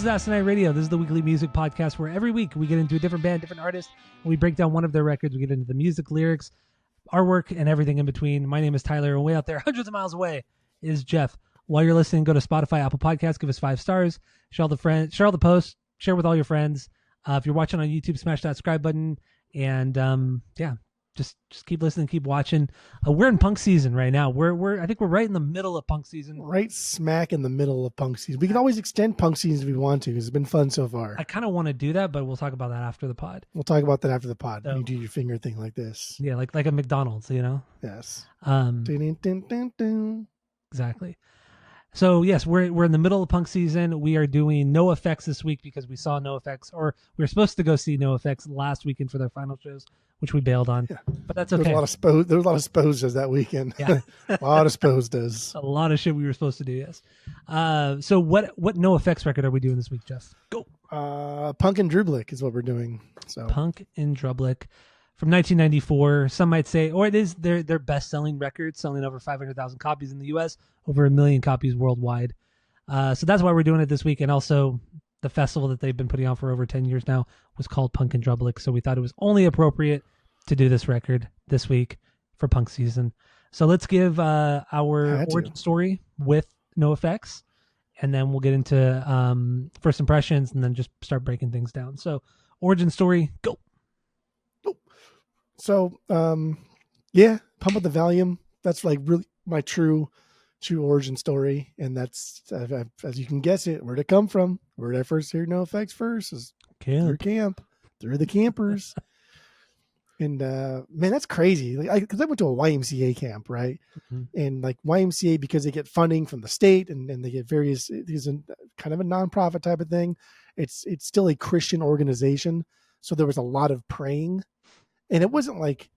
is Asinine Radio. This is the weekly music podcast where every week we get into a different band, different artist, and we break down one of their records. We get into the music, lyrics, artwork, and everything in between. My name is Tyler, and way out there, hundreds of miles away, is Jeff. While you're listening, go to Spotify, Apple Podcasts, give us 5 stars, share all the posts, share with all your friends. If you're watching on YouTube, smash that subscribe button, and just keep listening, keep watching. We're in punk season right now. I think we're right in the middle of punk season. Right smack in the middle of punk season. We can always extend punk season if we want to, because it's been fun so far. I kind of want to do that, but wewe'll talk about that after the pod. We'll talk about that after the pod. So, you do your finger thing like this. Yeah, like a McDonald's, you know? Yes. Dun, dun, dun, dun. Exactly. So yes, we're in the middle of punk season. We are doing NOFX this week because we saw NOFX, or we were supposed to go see NOFX last weekend for their final shows, which we bailed on. Yeah. But that's okay. There was a lot of Sposas that weekend. Yeah. A lot of Sposas. A lot of shit we were supposed to do, yes. So what NOFX record are we doing this week, Jeff? Go. Punk In Drublic is what we're doing. So Punk In Drublic from 1994. Some might say, or it is their best-selling record, selling over 500,000 copies in the U.S., over 1 million copies worldwide. So that's why we're doing it this week. And also the festival that they've been putting on for over 10 years now was called Punk In Drublic. So we thought it was only appropriate to do this record this week for punk season. So let's give our origin story with NOFX, and then we'll get into first impressions and then just start breaking things down. So origin story, go. So, Pump Up the Volume. That's like really my true origin story. And that's, as you can guess it, where'd it come from? Where did I first hear NOFX first? Is through camp. Through the campers. And, man, that's crazy. Because I went to a YMCA camp, right? Mm-hmm. And like YMCA, because they get funding from the state and they get various, it's kind of a nonprofit type of thing. It's still a Christian organization. So there was a lot of praying. And it wasn't like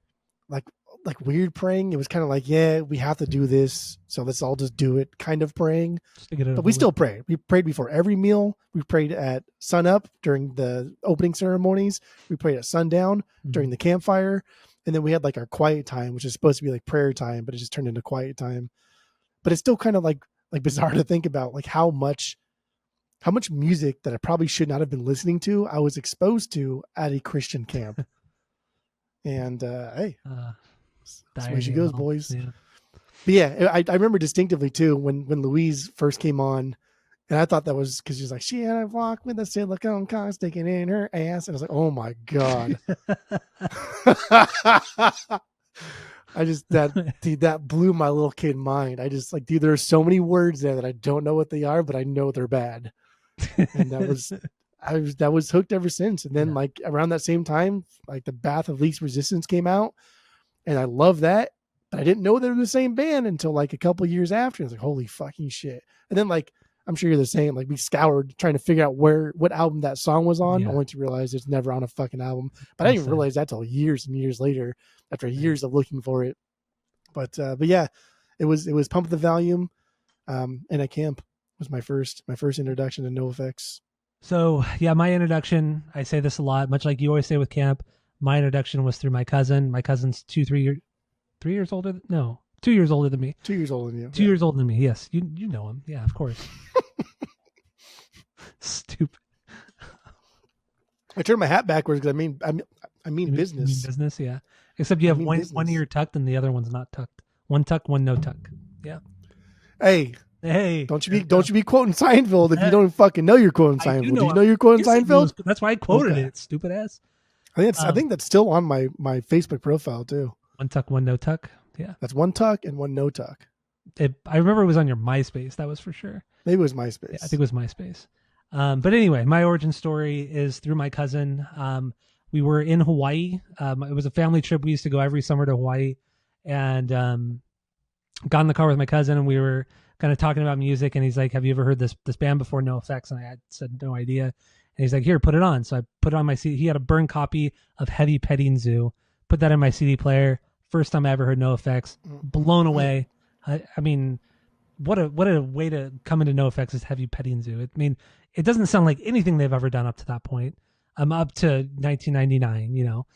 weird praying. It was kind of like, yeah, we have to do this, so let's all just do it kind of praying. But we still pray. We prayed before every meal. We prayed at sunup during the opening ceremonies. We prayed at sundown during the campfire. And then we had like our quiet time, which is supposed to be like prayer time, but it just turned into quiet time. But it's still kind of like bizarre to think about, like how much music that I probably should not have been listening to, I was exposed to at a Christian camp. And hey, that's the way she goes, boys. Yeah. But yeah, I remember distinctively too when Louise first came on, and I thought that was because she's like, she had a walk with a silicone cock sticking in her ass, and I was like, oh my god. That blew my little kid mind. I just like, dude, there are so many words there that I don't know what they are, but I know they're bad. And that was hooked ever since. And then like around that same time, like the Bath of Least Resistance came out, and I love that, but I didn't know they were the same band until like a couple years after. I was like, holy fucking shit. And then like, I'm sure you're the same, like we scoured trying to figure out what album that song was on, only to realize it's never on a fucking album. But I didn't realize that till years and years later, after years of looking for it. But yeah, it was Pump the Volume, and at camp was my first introduction to NOFX. So yeah, my introduction, I say this a lot, much like you always say with camp, my introduction was through my cousin. My cousin's 2 years older than me. 2 years older than you. 2 years older than me. Yes. You know him. Yeah, of course. Stupid. I turned my hat backwards because I mean business. Business, yeah. Except you have one ear tucked and the other one's not tucked. One tuck, one no tuck. Yeah. Hey, don't you be quoting Seinfeld if you don't fucking know you're quoting Seinfeld. Do you know you're quoting Seinfeld? That's why I quoted it. Stupid ass. I think that's still on my Facebook profile too. One tuck, one no tuck. Yeah. That's one tuck and one no tuck. I remember it was on your MySpace. That was for sure. Maybe it was MySpace. Yeah, I think it was MySpace. But anyway, my origin story is through my cousin. We were in Hawaii. It was a family trip. We used to go every summer to Hawaii, and got in the car with my cousin, and we were kind of talking about music, and he's like, have you ever heard this band before, NOFX? And I had said no idea. And he's like, here, put it on. So I put it on my CD. He had a burned copy of Heavy Petting Zoo. Put that in my CD player. First time I ever heard NOFX. Blown away. I mean, what a way to come into NOFX is Heavy Petting Zoo. I mean, it doesn't sound like anything they've ever done up to that point. Up to 1999, you know.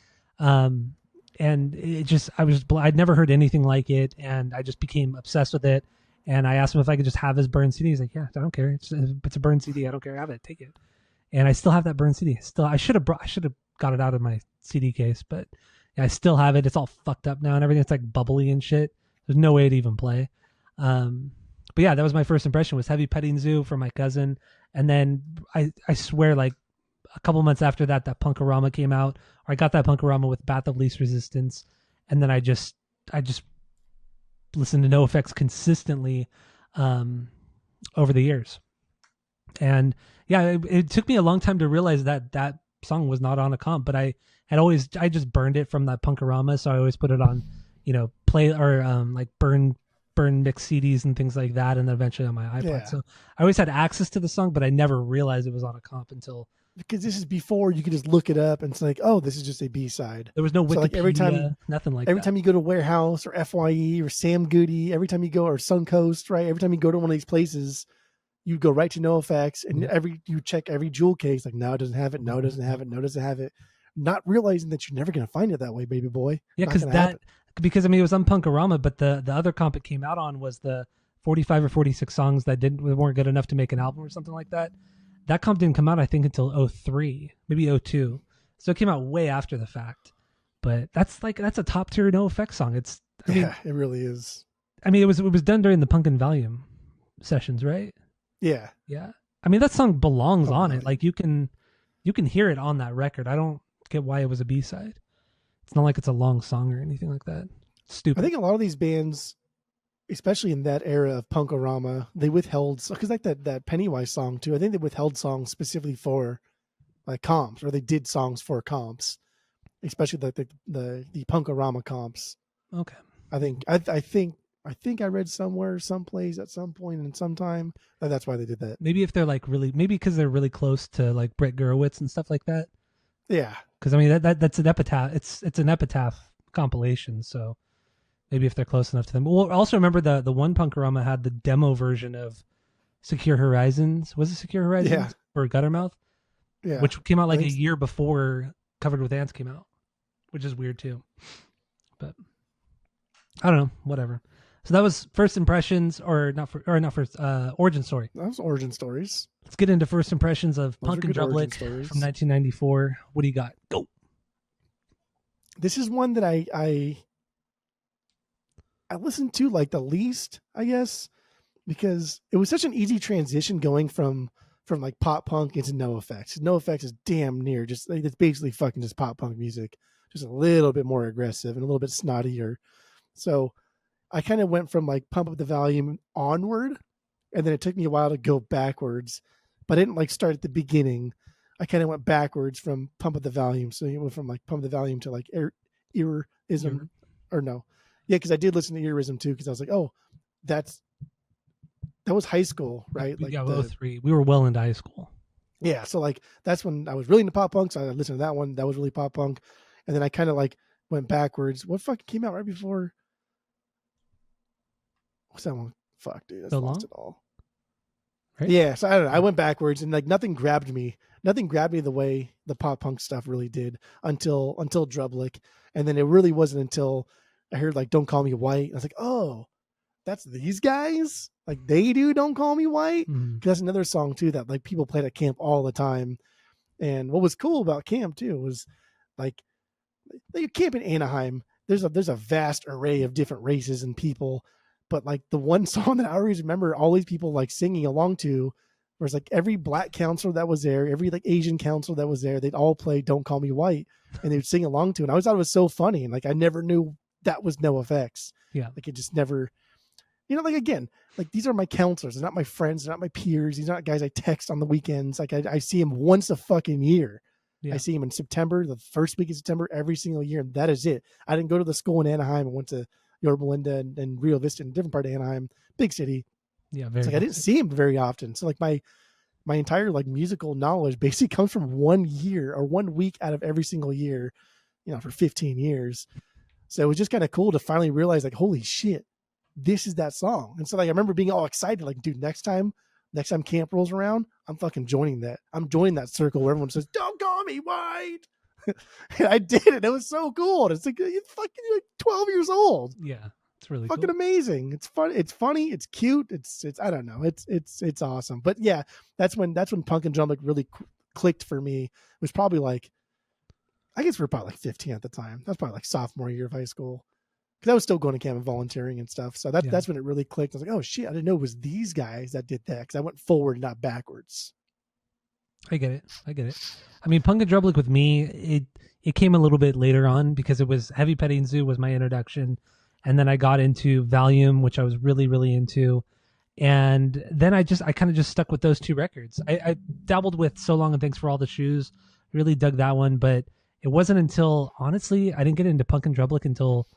And it just, I'd never heard anything like it, and I just became obsessed with it. And I asked him if I could just have his burned CD. He's like, yeah, I don't care. It's a burned CD. I don't care. Have it. Take it. And I still have that burned CD. I should have got it out of my CD case, but yeah, I still have it. It's all fucked up now and everything. It's like bubbly and shit. There's no way to even play. But yeah, that was my first impression, was Heavy Petting Zoo from my cousin. And then I swear, like a couple months after that Punkorama came out, or I got that Punkorama with Path of Least Resistance. And then I just listened to NOFX consistently over the years. And yeah, it took me a long time to realize that song was not on a comp, but I just burned it from that Punkorama, so I always put it on, play or like burn mix CDs and things like that, and then eventually on my iPod. Yeah. So I always had access to the song, but I never realized it was on a comp until, because this is before you could just look it up and it's like, oh, this is just a B-side. There was no Wikipedia, so like nothing like that. Every time you go to Warehouse or FYE or Sam Goody, every time you go, or Suncoast, right? Every time you go to one of these places, you go right to NOFX, and you check every jewel case, like, no, it doesn't have it, no, it doesn't have it, no, it doesn't have it. Not realizing that you're never going to find it that way, baby boy. Yeah, because I mean, it was on Punkorama, but the other comp it came out on was the 45 or 46 songs that weren't good enough to make an album or something like that. That comp didn't come out, I think, until 03, maybe 02. So it came out way after the fact. But that's a top tier NOFX song. It really is. I mean, it was done during the Punk In Volume sessions, right? Yeah. Yeah. I mean, that song belongs on it. Like you can hear it on that record. I don't get why it was a B-side. It's not like it's a long song or anything like that. It's stupid. I think a lot of these bands, especially in that era of Punkorama, they withheld, because like that Pennywise song too, I think they withheld songs specifically for like comps, or they did songs for comps, especially the Punkorama comps. Okay. I think I read somewhere, someplace, at some point in some time, that's why they did that. Maybe if they're like maybe because they're really close to like Brett Gurewitz and stuff like that. Yeah. Because I mean that's an epitaph. It's an epitaph compilation. So maybe if they're close enough to them. Well, also remember the one Punkorama had the demo version of Secure Horizons. Was it Secure Horizons? Yeah. Or Guttermouth? Yeah. Which came out like a year before Covered with Ants came out, which is weird too. But I don't know. Whatever. So that was first impressions, origin story. That was origin stories. Let's get into first impressions of Punk In Drublic from 1994. What do you got? Go. This is one that I listened to like the least, I guess, because it was such an easy transition going from like pop punk into NOFX. NOFX is damn near just, it's basically fucking just pop punk music, just a little bit more aggressive and a little bit snottier. So I kind of went from like Pump Up the Volume onward, and then it took me a while to go backwards, but I didn't like start at the beginning. I kind of went backwards from Pump Up the Volume. So it went from like Pump Up the Volume to like Earism, or no. Yeah, because I did listen to Earism too, because I was like, oh, that was high school, right? Yeah, like 03. We were well into high school. Yeah, so like that's when I was really into pop punk, so I listened to that one. That was really pop punk. And then I kind of like went backwards. What fucking came out right before? What's that one? Fuck, dude. So lost it all. Right? Yeah, so I don't know. I went backwards, and like nothing grabbed me. Nothing grabbed me the way the pop punk stuff really did until Drublic. And then it really wasn't until I heard like Don't Call Me White. I was like, oh, that's these guys? Like they do Don't Call Me White? Mm. That's another song too that like people played at camp all the time. And what was cool about camp too was like camp in Anaheim, there's a vast array of different races and people. But like the one song that I always remember all these people like singing along to was like every black counselor that was there, every like Asian counselor that was there, they'd all play Don't Call Me White, and they'd sing along to it. And I always thought it was so funny. And like I never knew that was NOFX. Yeah. Like it just never, like again, like these are my counselors. They're not my friends. They're not my peers. These are not guys I text on the weekends. Like I see them once a fucking year. Yeah. I see him in September, the first week of September, every single year. And that is it. I didn't go to the school in Anaheim. I went to Yorba Linda and Rio Vista, in a different part of Anaheim, big city. Yeah, very. Like I didn't see him very often. So like my entire like musical knowledge basically comes from 1 year or 1 week out of every single year, for 15 years. So it was just kind of cool to finally realize like, holy shit, this is that song. And so like I remember being all excited, like, dude, next time camp rolls around, I'm fucking joining that. I'm joining that circle where everyone says, "Don't call me white." And I did it. It was so cool. And it's like, you're fucking like 12 years old. Yeah, It's really fucking cool. amazing. It's fun. It's funny. It's cute. It's I don't know. It's awesome. But yeah, that's when Punk and Drublic really clicked for me. It was probably like, I guess we were probably like 15 at the time. That's probably like sophomore year of high school, because I was still going to camp and volunteering and stuff. So Yeah. that's when it really clicked. I was like, oh shit, I didn't know it was these guys that did that, because I went forward, not backwards. I get it. I mean, Punk and Drublic with me, it came a little bit later on because it was Heavy Petting Zoo was my introduction, and then I got into Valium, which I was really really into, and then I kind of just stuck with those two records. I dabbled with So Long and Thanks for All the Shoes, really dug that one, but it wasn't until, honestly, I didn't get into Punk and Drublic until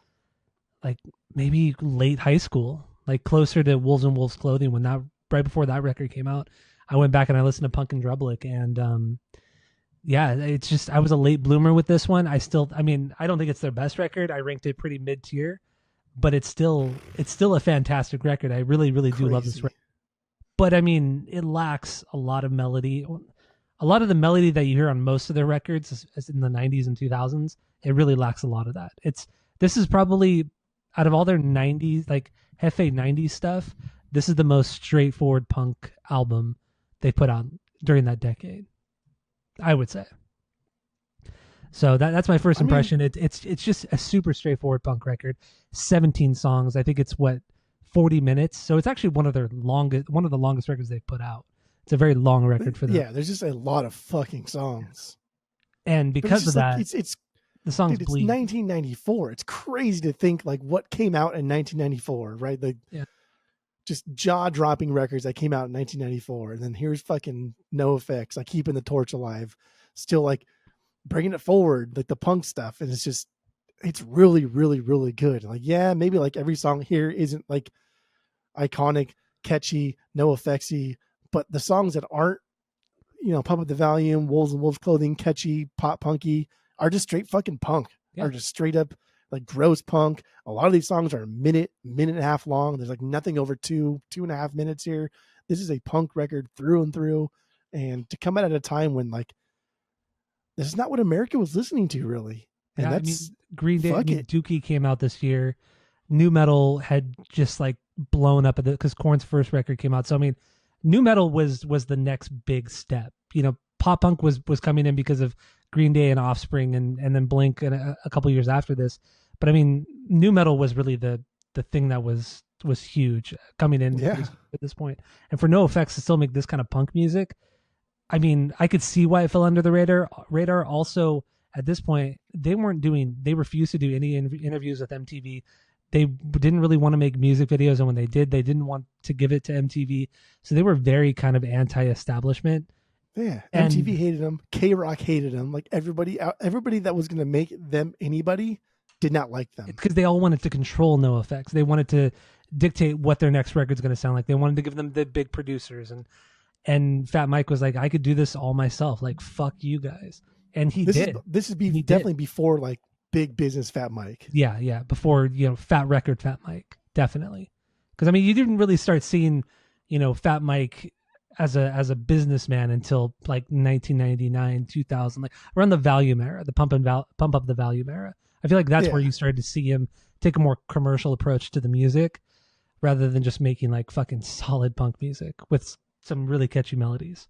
like maybe late high school, like closer to Wolves and Wolves Clothing, when that, right before that record came out. I went back and I listened to Punk and Drublic, and yeah, it's just, I was a late bloomer with this one. I mean, I don't think it's their best record. I ranked it pretty mid tier, but it's still a fantastic record. I really really do love this record. But I mean, it lacks a lot of melody. A lot of the melody that you hear on most of their records is in the 90s and 2000s. It really lacks a lot of that. This is probably, out of all their 90s, like Hefe 90s stuff, this is the most straightforward punk album they put out during that decade, I would say. So that's my first impression. It's just a super straightforward punk record. 17 songs. I think it's 40 minutes. So it's actually one of the longest records they've put out. It's a very long record for them. Yeah, there's just a lot of fucking songs. And because of that, it's the songs dude, bleed. It's 1994. It's crazy to think like what came out in 1994, right? Just jaw-dropping records that came out in 1994, and then here's fucking NOFX, like keeping the torch alive, still like bringing it forward, like the punk stuff, and it's really really really good. Like, yeah, maybe like every song here isn't like iconic, catchy, NOFX-y, but the songs that aren't, Pump Up the Volume, Wolves and Wolves Clothing, catchy, pop punky, are just straight fucking punk. Yeah. Are just straight up like gross punk. A lot of these songs are a minute and a half long. There's like nothing over 2.5 minutes here. This is a punk record through and through. And to come out at a time when like, this is not what America was listening to, really. And yeah, that's, I mean, Green Day, Dookie came out this year. Nu metal had just like blown up because Korn's first record came out. So I mean, nu metal was the next big step. Pop punk was coming in because of Green Day and Offspring, and then Blink, and a couple years after this. But I mean, nu metal was really the thing that was huge coming in at this point. And for NOFX to still make this kind of punk music, I mean, I could see why it fell under the radar. Also, at this point, they refused to do any interviews with MTV. They didn't really want to make music videos, and when they did, they didn't want to give it to MTV. So they were very kind of anti-establishment. Yeah, MTV hated them. K-Rock hated them. Like everybody that was going to make them anybody did not like them. Because they all wanted to control NOFX. They wanted to dictate what their next record's going to sound like. They wanted to give them the big producers, and Fat Mike was like, I could do this all myself. Like, fuck you guys. And he did. This is definitely before like big business Fat Mike. Yeah. Before, Fat Record Fat Mike. Definitely. Because I mean, you didn't really start seeing, Fat Mike as a businessman until like 1999, 2000, like around the Valium era, the Pump Up the Valium era. I feel like that's where you started to see him take a more commercial approach to the music, rather than just making like fucking solid punk music with some really catchy melodies.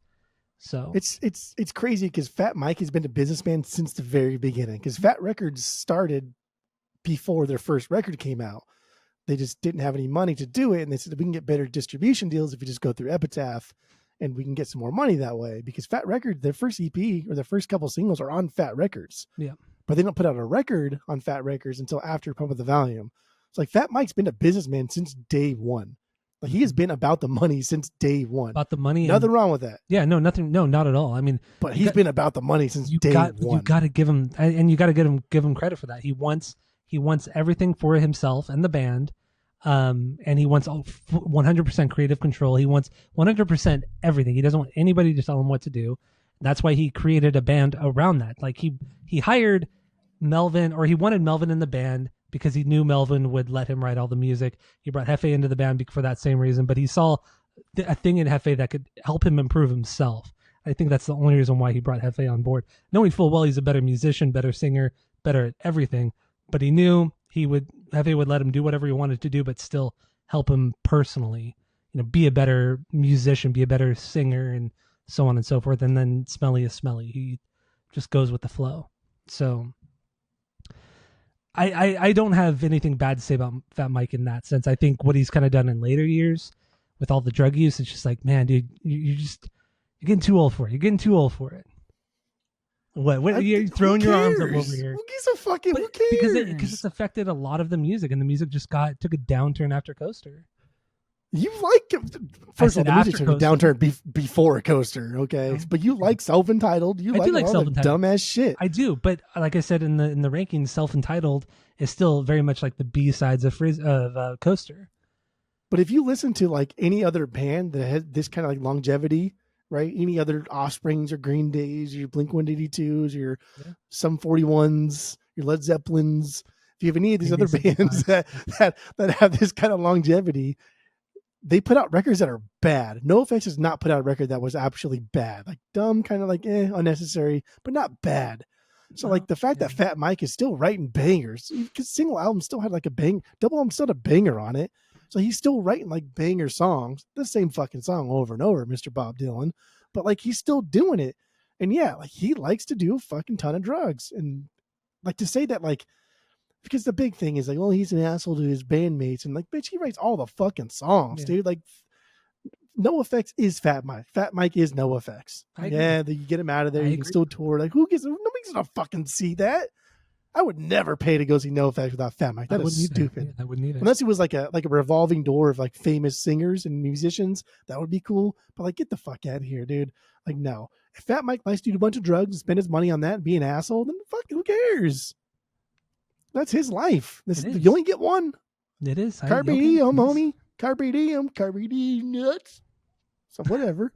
So it's crazy because Fat Mike has been a businessman since the very beginning. Because Fat Records started before their first record came out. They just didn't have any money to do it, and they said we can get better distribution deals if you just go through Epitaph, and we can get some more money that way. Because Fat Records, their first EP or their first couple singles are on Fat Records. Yeah. But they don't put out a record on Fat Records until after Pump Up the Volume. It's like Fat Mike's been a businessman since day one. Like, he has been about the money since day one. About the money. Nothing wrong with that. Yeah, no, nothing. No, not at all. I mean, but he's been about the money since day one. You got to give him, and you got to give him credit for that. He wants everything for himself and the band. And he wants 100% creative control. He wants 100% everything. He doesn't want anybody to tell him what to do. That's why he created a band around that. Like he hired Melvin, or he wanted Melvin in the band because he knew Melvin would let him write all the music. He brought Hefe into the band for that same reason, but he saw a thing in Hefe that could help him improve himself. I think that's the only reason why he brought Hefe on board, knowing full well he's a better musician, better singer, better at everything. But he knew Hefe would let him do whatever he wanted to do, but still help him personally, be a better musician, be a better singer, and so on and so forth. And then Smelly is Smelly. He just goes with the flow. So I don't have anything bad to say about Fat Mike in that sense. I think what he's kind of done in later years with all the drug use, it's just like, man, dude, you're getting too old for it. You're getting too old for it. What you're throwing your arms up over here? Who gives a fucking? Who cares? Because it's affected a lot of the music, and the music just took a downturn after Coaster. You like first of all, the music took a downturn before a Coaster, okay? But you like Self-Entitled. You like Self-Entitled dumbass shit. I do, but like I said in the rankings, Self-Entitled is still very much like the B sides of Coaster. But if you listen to like any other band that has this kind of like longevity, right? Any other Offsprings or Green Days, your Blink-182s, your Sum 41s, your Led Zeppelins, if you have any of these other bands that have this kind of longevity, they put out records that are bad. NOFX has not put out a record that was actually bad, like dumb, kind of like unnecessary, but not bad. So like the fact that Fat Mike is still writing bangers, because single album still had like a double album still had a banger on it. So he's still writing like banger songs, the same fucking song over and over, Mr. Bob Dylan, but like he's still doing it. And yeah, like he likes to do a fucking ton of drugs. And like to say that like, because the big thing is like, well, he's an asshole to his bandmates, and like, bitch, he writes all the fucking songs, dude. Like, NOFX is Fat Mike. Fat Mike is NOFX. Yeah, you get him out of there. You can still tour. Like, nobody's gonna fucking see that. I would never pay to go see NOFX without Fat Mike. That is stupid. I wouldn't either. Unless he was like a revolving door of like famous singers and musicians, that would be cool. But like, get the fuck out of here, dude. Like, no. If Fat Mike likes to do a bunch of drugs and spend his money on that and be an asshole, then fuck, who cares? That's his life. You only get one. It is. Carpe diem, homie. Carpe diem. Carpe diem nuts. So whatever.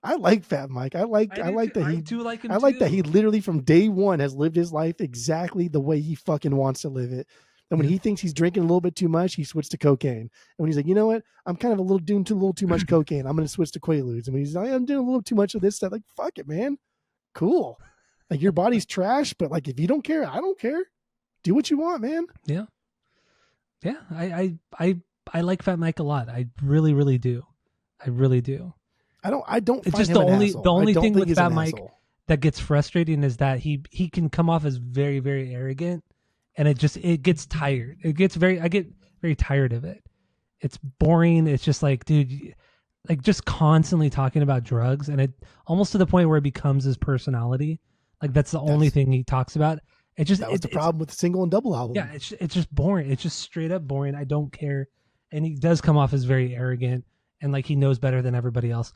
I like Fat Mike. I like that he literally from day one has lived his life exactly the way he fucking wants to live it. And when he thinks he's drinking a little bit too much, he switched to cocaine. And when he's like, you know what? I'm kind of doing a little too much cocaine. I'm going to switch to Quaaludes. And when he's like, I'm doing a little too much of this stuff. Like, fuck it, man. Cool. Like, your body's trash, but like, if you don't care, I don't care. Do what you want, man. Yeah. Yeah. I like Fat Mike a lot. I really, really do. I really do. I don't. It's just the only thing with Fat Mike that gets frustrating is that he can come off as very, very arrogant, and it gets tired. I get very tired of it. It's boring. It's just like, dude, like just constantly talking about drugs, and it almost to the point where it becomes his personality. Like that's the only thing he talks about. It just that was the problem with the single and double album. Yeah, it's just boring. It's just straight up boring. I don't care, and he does come off as very arrogant and like he knows better than everybody else.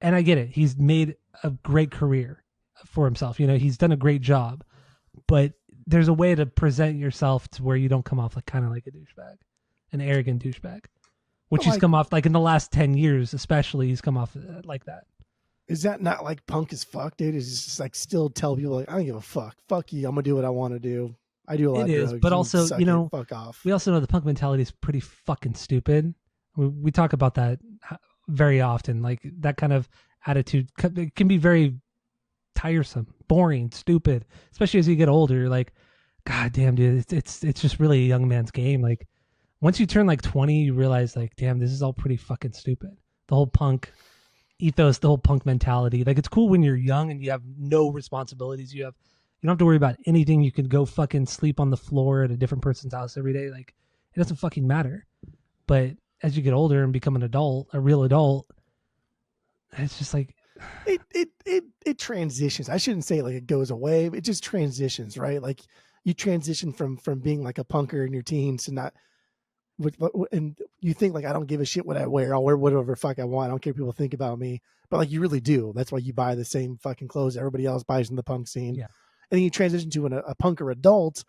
And I get it. He's made a great career for himself. He's done a great job, but there's a way to present yourself to where you don't come off like kind of like a douchebag, an arrogant douchebag, which he's come off like in the last 10 years, especially he's come off like that. Is that not like punk as fuck, dude? Is just like still tell people like, I don't give a fuck. Fuck you. I'm gonna do what I want to do. I do a lot of drugs. But also, fuck off. We also know the punk mentality is pretty fucking stupid. We talk about that very often. Like that kind of attitude can be very tiresome, boring, stupid, especially as you get older. You're like, God damn, dude, it's just really a young man's game. Like once you turn like 20, you realize like, damn, this is all pretty fucking stupid. The whole punk ethos, the whole punk mentality. Like it's cool when you're young and you have no responsibilities. You don't have to worry about anything. You can go fucking sleep on the floor at a different person's house every day. Like it doesn't fucking matter. But as you get older and become an adult, a real adult, it's just like it transitions. I shouldn't say like it goes away. It just transitions, right? Like you transition from being like a punker in your teens to not. And you think like, I don't give a shit what I wear. I'll wear whatever the fuck I want. I don't care what people think about me. But like you really do. That's why you buy the same fucking clothes everybody else buys in the punk scene. Yeah. And then you transition to a punker adult,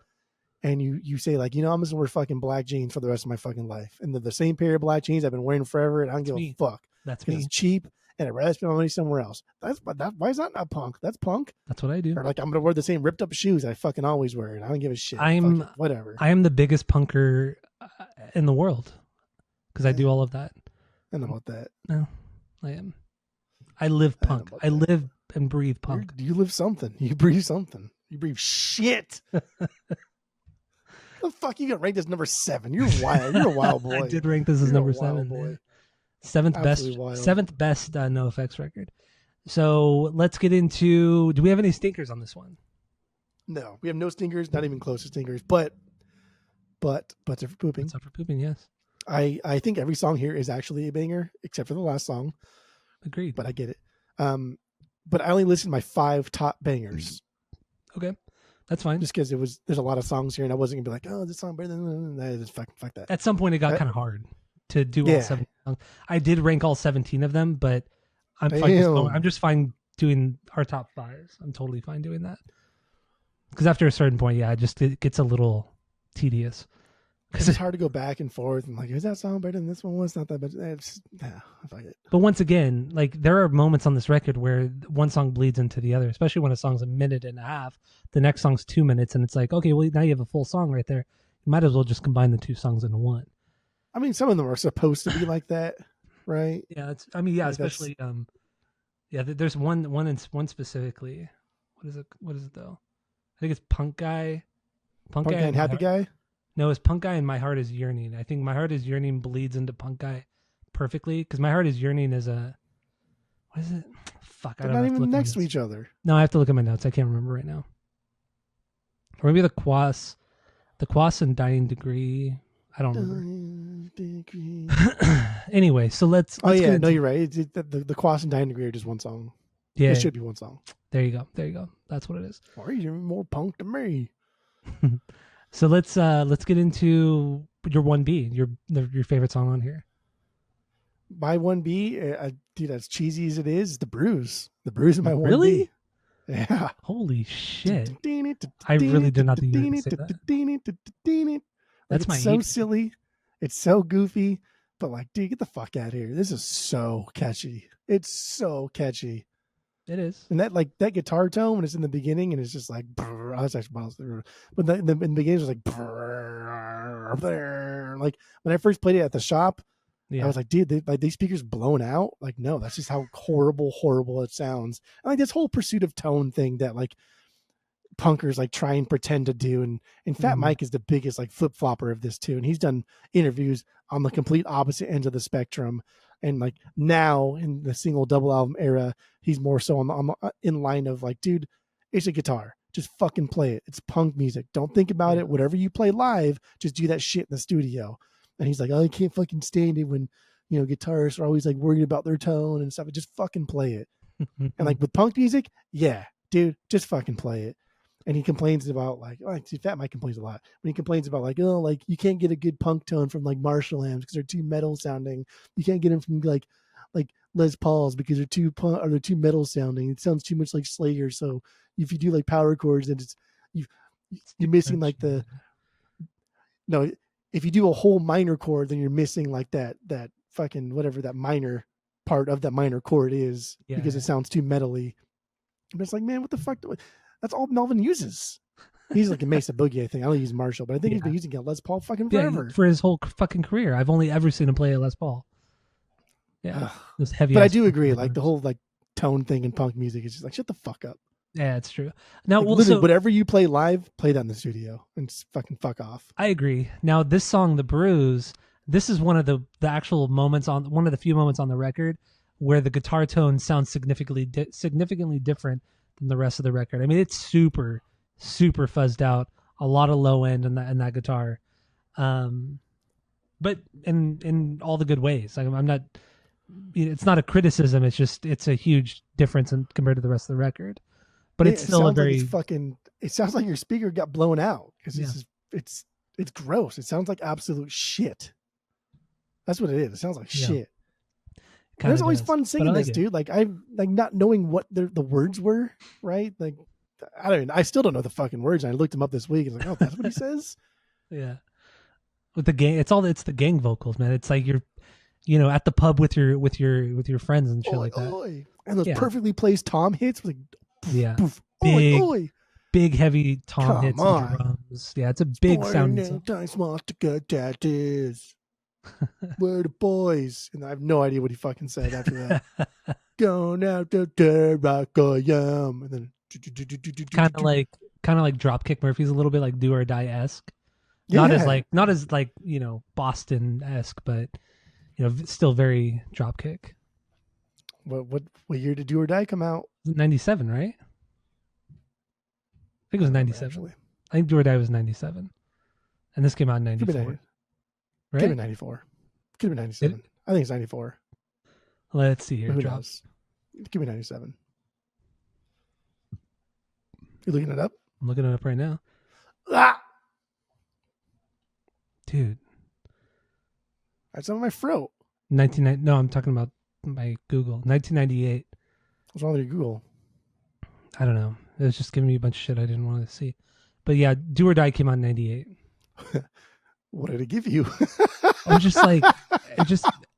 and you say like, I'm just gonna wear fucking black jeans for the rest of my fucking life. And they're the same pair of black jeans I've been wearing forever, and I don't give a fuck. That's me. It's cheap, and I'd rather spend my money somewhere else. Why is that not punk? That's punk. That's what I do. Or like I'm gonna wear the same ripped up shoes I fucking always wear, and I don't give a shit. Whatever. I am the biggest punker in the world because I do all of that. I know about that. No, I am. I live punk. I live and breathe punk. You live something. You breathe something. You breathe shit. The fuck you gonna rank this number 7? You're wild. You're a wild boy. I did rank this as You're number a wild 7. boy. Yeah. Seventh Absolutely wild. best NoFX record. So let's get into. Do we have any stinkers on this one? No, we have no stinkers. Not even close to stinkers. Butts are for pooping. Butts are for pooping. Yes. I think every song here is actually a banger, except for the last song. Agreed. But I get it. But I only listed my 5 top bangers. Okay, that's fine. Just because there's a lot of songs here, and I wasn't gonna be like, oh, this song better than that. Just fuck that. At some point, it got kind of hard to do all 17 songs. I did rank all 17 of them, but I'm fine. I'm just fine doing our top 5s. I'm totally fine doing that. Because after a certain point, it gets a little tedious. Because it's hard to go back and forth and like, is that song better than this one? Well, it's not that bad. Fuck it. But once again, like there are moments on this record where one song bleeds into the other, especially when a song's a minute and a half. The next song's 2 minutes, and it's like, okay, well now you have a full song right there. You might as well just combine the 2 songs into one. I mean, some of them are supposed to be like that, right? Yeah, especially there's one specifically. What is it though? I think it's Punk Guy. Punk Guy and Happy Guy? No, it's Punk Guy and My Heart Is Yearning. I think My Heart Is Yearning bleeds into Punk Guy perfectly because My Heart Is Yearning is a. What is it? Fuck, They're not even next to each other. No, I have to look at my notes. I can't remember right now. Or maybe the Quas and Dying Degree. I don't remember. Anyway, so let's no, you're right. The Quas and Dying Degree are just one song. Yeah, it should be one song. There you go. That's what it is. Or you're more punk than me. So let's get into your 1B, your favorite song on here. My 1B, dude, as cheesy as it is, The Bruise. The Bruise is my 1B. Really? Yeah. Holy shit! I really did not think you were going to say that. That's my. It's so silly. It's so goofy. But like, dude, get the fuck out of here. This is so catchy. It's so catchy. It is. And that guitar tone when it's in the beginning and it's just like, but in the beginning it was like when I first played it at the shop, I was like, dude, these speakers blown out. Like, no, that's just how horrible it sounds. And like this whole pursuit of tone thing that like punkers like try and pretend to do. And Fat Mike is the biggest like flip flopper of this too. And he's done interviews on the complete opposite ends of the spectrum. And like now in the single double album era, he's more so on the in line of like, dude, it's a guitar. Just fucking play it. It's punk music. Don't think about it. Whatever you play live, just do that shit in the studio. And he's like, oh, I can't fucking stand it when, guitarists are always like worried about their tone and stuff. Just fucking play it. And like with punk music, yeah, dude, just fucking play it. And he complains about like Fat Mike complains a lot when he complains about like, oh, like you can't get a good punk tone from like Marshall amps because they're too metal sounding. You can't get them from like Les Pauls because they're too metal sounding. It sounds too much like Slayer. So if you do like power chords, then you're missing like if you do a whole minor chord, then you're missing like that fucking whatever that minor part of that minor chord is because it sounds too metally. But it's like, man, what the fuck? That's all Melvin uses. He's like a Mesa Boogie, I think. I don't use Marshall, but I think he's been using a Les Paul fucking forever. For his whole fucking career. I've only ever seen him play a Les Paul. Yeah. Those heavy. But I do agree, like the whole like tone thing in punk music is just like, shut the fuck up. Yeah, it's true. Now, like, literally, whatever you play live, play that in the studio and just fucking fuck off. I agree. Now, this song, The Bruise, this is one of the actual moments one of the few moments on the record where the guitar tone sounds significantly different than the rest of the record. I mean, it's super, super fuzzed out. A lot of low end in that guitar, but in all the good ways. I'm not. It's not a criticism. It's just it's a huge difference compared to the rest of the record. But it's still a very it sounds like your speaker got blown out because it's gross. It sounds like absolute shit. That's what it is. It sounds like shit. It was always fun singing this, dude. Like I like not knowing what the words were, right? Like I still don't know the fucking words. And I looked them up this week. I was like, oh, that's what he says. Yeah. With the gang, it's the gang vocals, man. It's like you're, at the pub with your friends and shit like that. Oy. And those perfectly placed tom hits, like poof, big heavy tom hits and drums. Yeah, it's a big sounding song. We're the boys, and I have no idea what he fucking said after that. Going out to rock I am, and then kind of like kind of like Dropkick Murphys a little bit, like Do or Die esque. Yeah. Not as like Boston esque, but still very Dropkick. What year did Do or Die come out? 97, right? I think it was 97. Actually. I think Do or Die was 97. And this came out in 94. Right? Could have been 94. Could have been 97. I think it's 94. Let's see here. Who knows? It could be 97. You looking it up? I'm looking it up right now. Ah! Dude. That's on my throat. No, I'm talking about my Google. 1998. What's wrong with your Google? I don't know. It was just giving me a bunch of shit I didn't want to see. But yeah, Do or Die came out in 98. What did it give you? I was just like,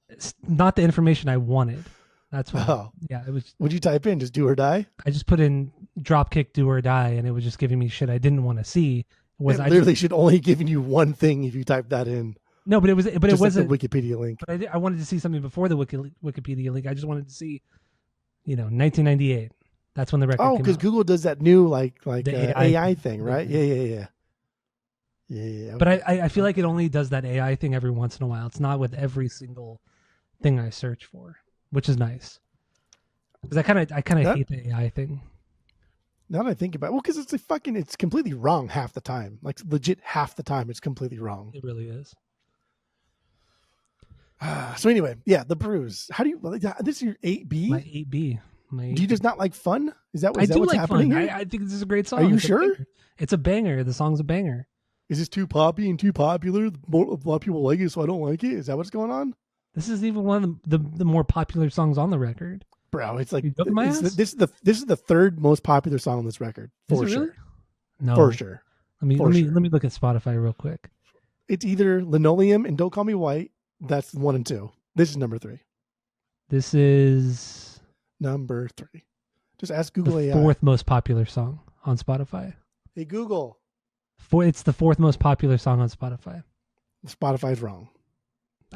it's not the information I wanted. That's why. Oh. Yeah, it was. What'd you type in? Just Do or Die? I just put in Dropkick Do or Die, and it was just giving me shit I didn't want to see. Literally should only giving you one thing if you type that in. No, but it wasn't like the Wikipedia link. But I wanted to see something before the Wikipedia link. I just wanted to see, 1998. That's when the record came out. Oh, because Google does that new like AI thing, right? Yeah. But I feel like it only does that AI thing every once in a while. It's not with every single thing I search for, which is nice. Because I kind of hate the AI thing. Now that I think about it, because it's completely wrong half the time. Like legit half the time it's completely wrong. It really is. So anyway, yeah, The Bruise. How do you, this is your 8B? My 8B. Do you just not like fun? Is that what's like happening fun. here? I think this is a great song. Are you sure? It's a banger. The song's a banger. Is this too poppy and too popular? A lot of people like it, so I don't like it. Is that what's going on? This is even one of the more popular songs on the record. Bro, it's like this is the third most popular song on this record. For sure. Really? No. For sure. Let me look at Spotify real quick. It's either Linoleum and Don't Call Me White. That's 1 and 2. This is number 3. This is number 3. Just ask Google the AI. Fourth most popular song on Spotify. Hey Google. It's the fourth most popular song on Spotify. Spotify's wrong.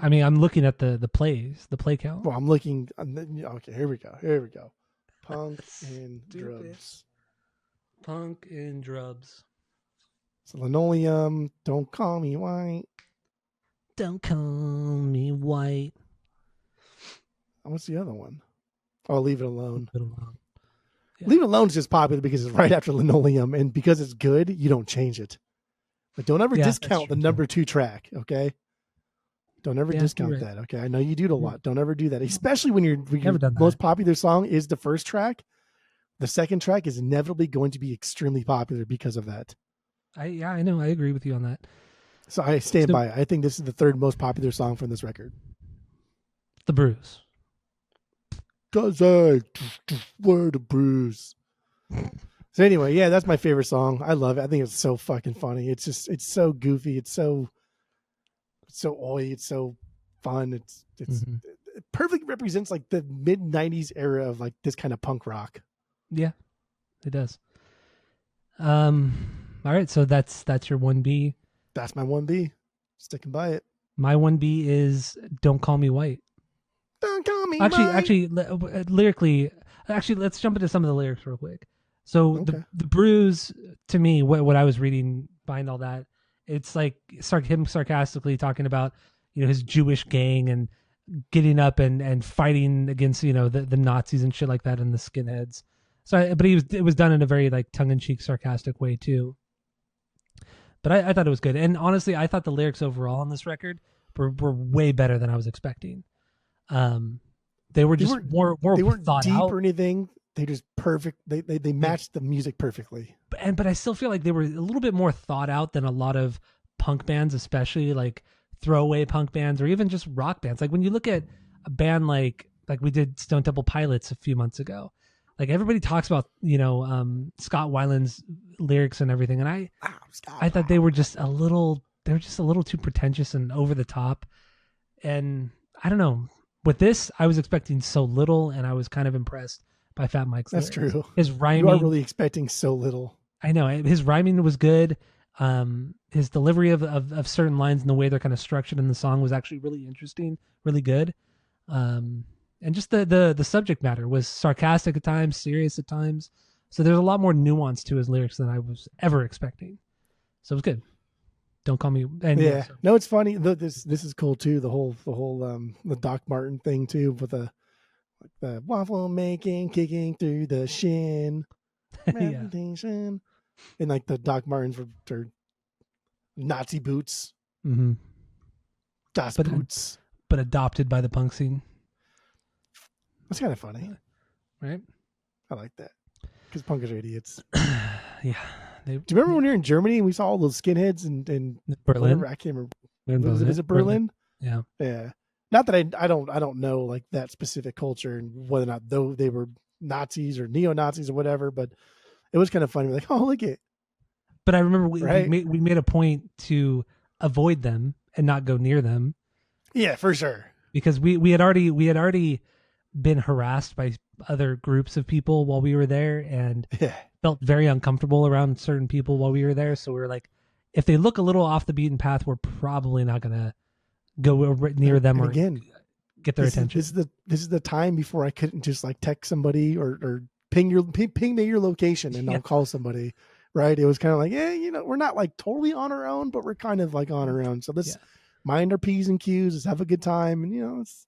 I mean, I'm looking at the plays, the play count. Well, I'm looking. Okay, here we go. Punk in Drubs. Punk in Drubs. So Linoleum, Don't Call Me White. Don't Call Me White. What's the other one? Oh, Leave It Alone. Leave It Alone. Yeah. Leave It Alone is just popular because it's right after Linoleum, and because it's good, you don't change it. But don't ever discount the number 2 track, okay? Don't ever discount that, okay? I know you do it a lot. Don't ever do that, especially when your most popular song is the first track. The second track is inevitably going to be extremely popular because of that. I know. I agree with you on that. So I stand by it. I think this is the third most popular song from this record. The Bruise. Cause I wear the bruise. So anyway, yeah, that's my favorite song. I love it. I think it's so fucking funny. It's so goofy. It's so oi. It's so fun. It perfectly represents like the mid 90s era of like this kind of punk rock. Yeah, it does. All right, so that's your 1B. That's my 1B. Sticking by it. My 1B is Don't Call Me White. Don't call me white. Actually, lyrically, let's jump into some of the lyrics real quick. So the Bruise, to me, what I was reading behind all that, it's like him sarcastically talking about his Jewish gang and getting up and fighting against the Nazis and shit like that and the skinheads. So, but it was done in a very like tongue-in-cheek, sarcastic way too. But I thought it was good, and honestly, I thought the lyrics overall on this record were way better than I was expecting. They were just more they weren't thought deep out or anything. They just perfect. They matched the music perfectly. But I still feel like they were a little bit more thought out than a lot of punk bands, especially like throwaway punk bands or even just rock bands. Like when you look at a band like we did Stone Temple Pilots a few months ago, like everybody talks about Scott Weiland's lyrics and everything, and I thought they were just a little too pretentious and over the top, and I don't know. With this, I was expecting so little, and I was kind of impressed by Fat Mike's lyrics. That's true. His rhyming, you are really expecting so little. I know his rhyming was good. His delivery of certain lines and the way they're kind of structured in the song was actually really interesting, really good. And just the subject matter was sarcastic at times, serious at times, So there's a lot more nuance to his lyrics than I was ever expecting. So it was good. Don't call me. And yeah. No, it's funny. This is cool too. The whole the Doc Martin thing too, with the waffle making, kicking through the shin, meditation, and like the Doc Martens were Nazi boots, mm-hmm. Das boots, but adopted by the punk scene. That's kind of funny, right? I like that because punkers are idiots. Yeah. Do you remember when we were in Germany and we saw all those skinheads in Berlin? Whatever, I can't remember. Was it Berlin? Yeah. Yeah. Not that I don't know like that specific culture and whether or not though they were Nazis or neo-Nazis or whatever, but it was kind of funny. Like, oh, look it. But I remember we made a point to avoid them and not go near them. Yeah, for sure. Because we had already been harassed by other groups of people while we were there, and felt very uncomfortable around certain people while we were there. So we were like, if they look a little off the beaten path, we're probably not gonna go near them or again get their attention. This is the time before I couldn't just like text somebody or ping me your location and I'll call somebody. Right? It was kind of like, we're not like totally on our own, but we're kind of like on our own. So let's mind our P's and Q's, let's have a good time, and let's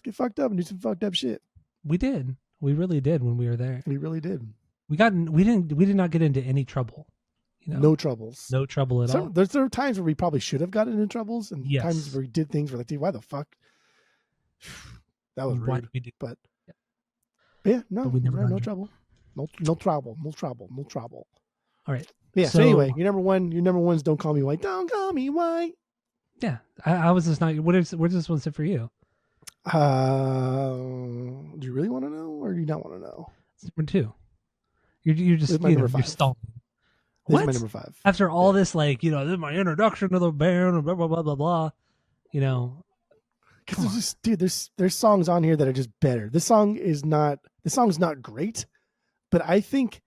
get fucked up and do some fucked up shit. We did. We really did when we were there. We really did. We did not get into any trouble. No troubles. No trouble at all. There are times where we probably should have gotten into troubles, and times where we did things where like, dude, why the fuck? That was rude. But no, but we never no trouble. No trouble. All right. Yeah. So anyway, your number one's "Don't Call Me White." Don't call me white. Yeah. I was just not. Where does this one sit for you? Do you really want to know, or do you not want to know? It's number 2. You're just you're stalling. This is my number 5. After all this, like this is my introduction to the band, blah blah blah blah blah. Because there's songs on here that are just better. This song's not great, but I think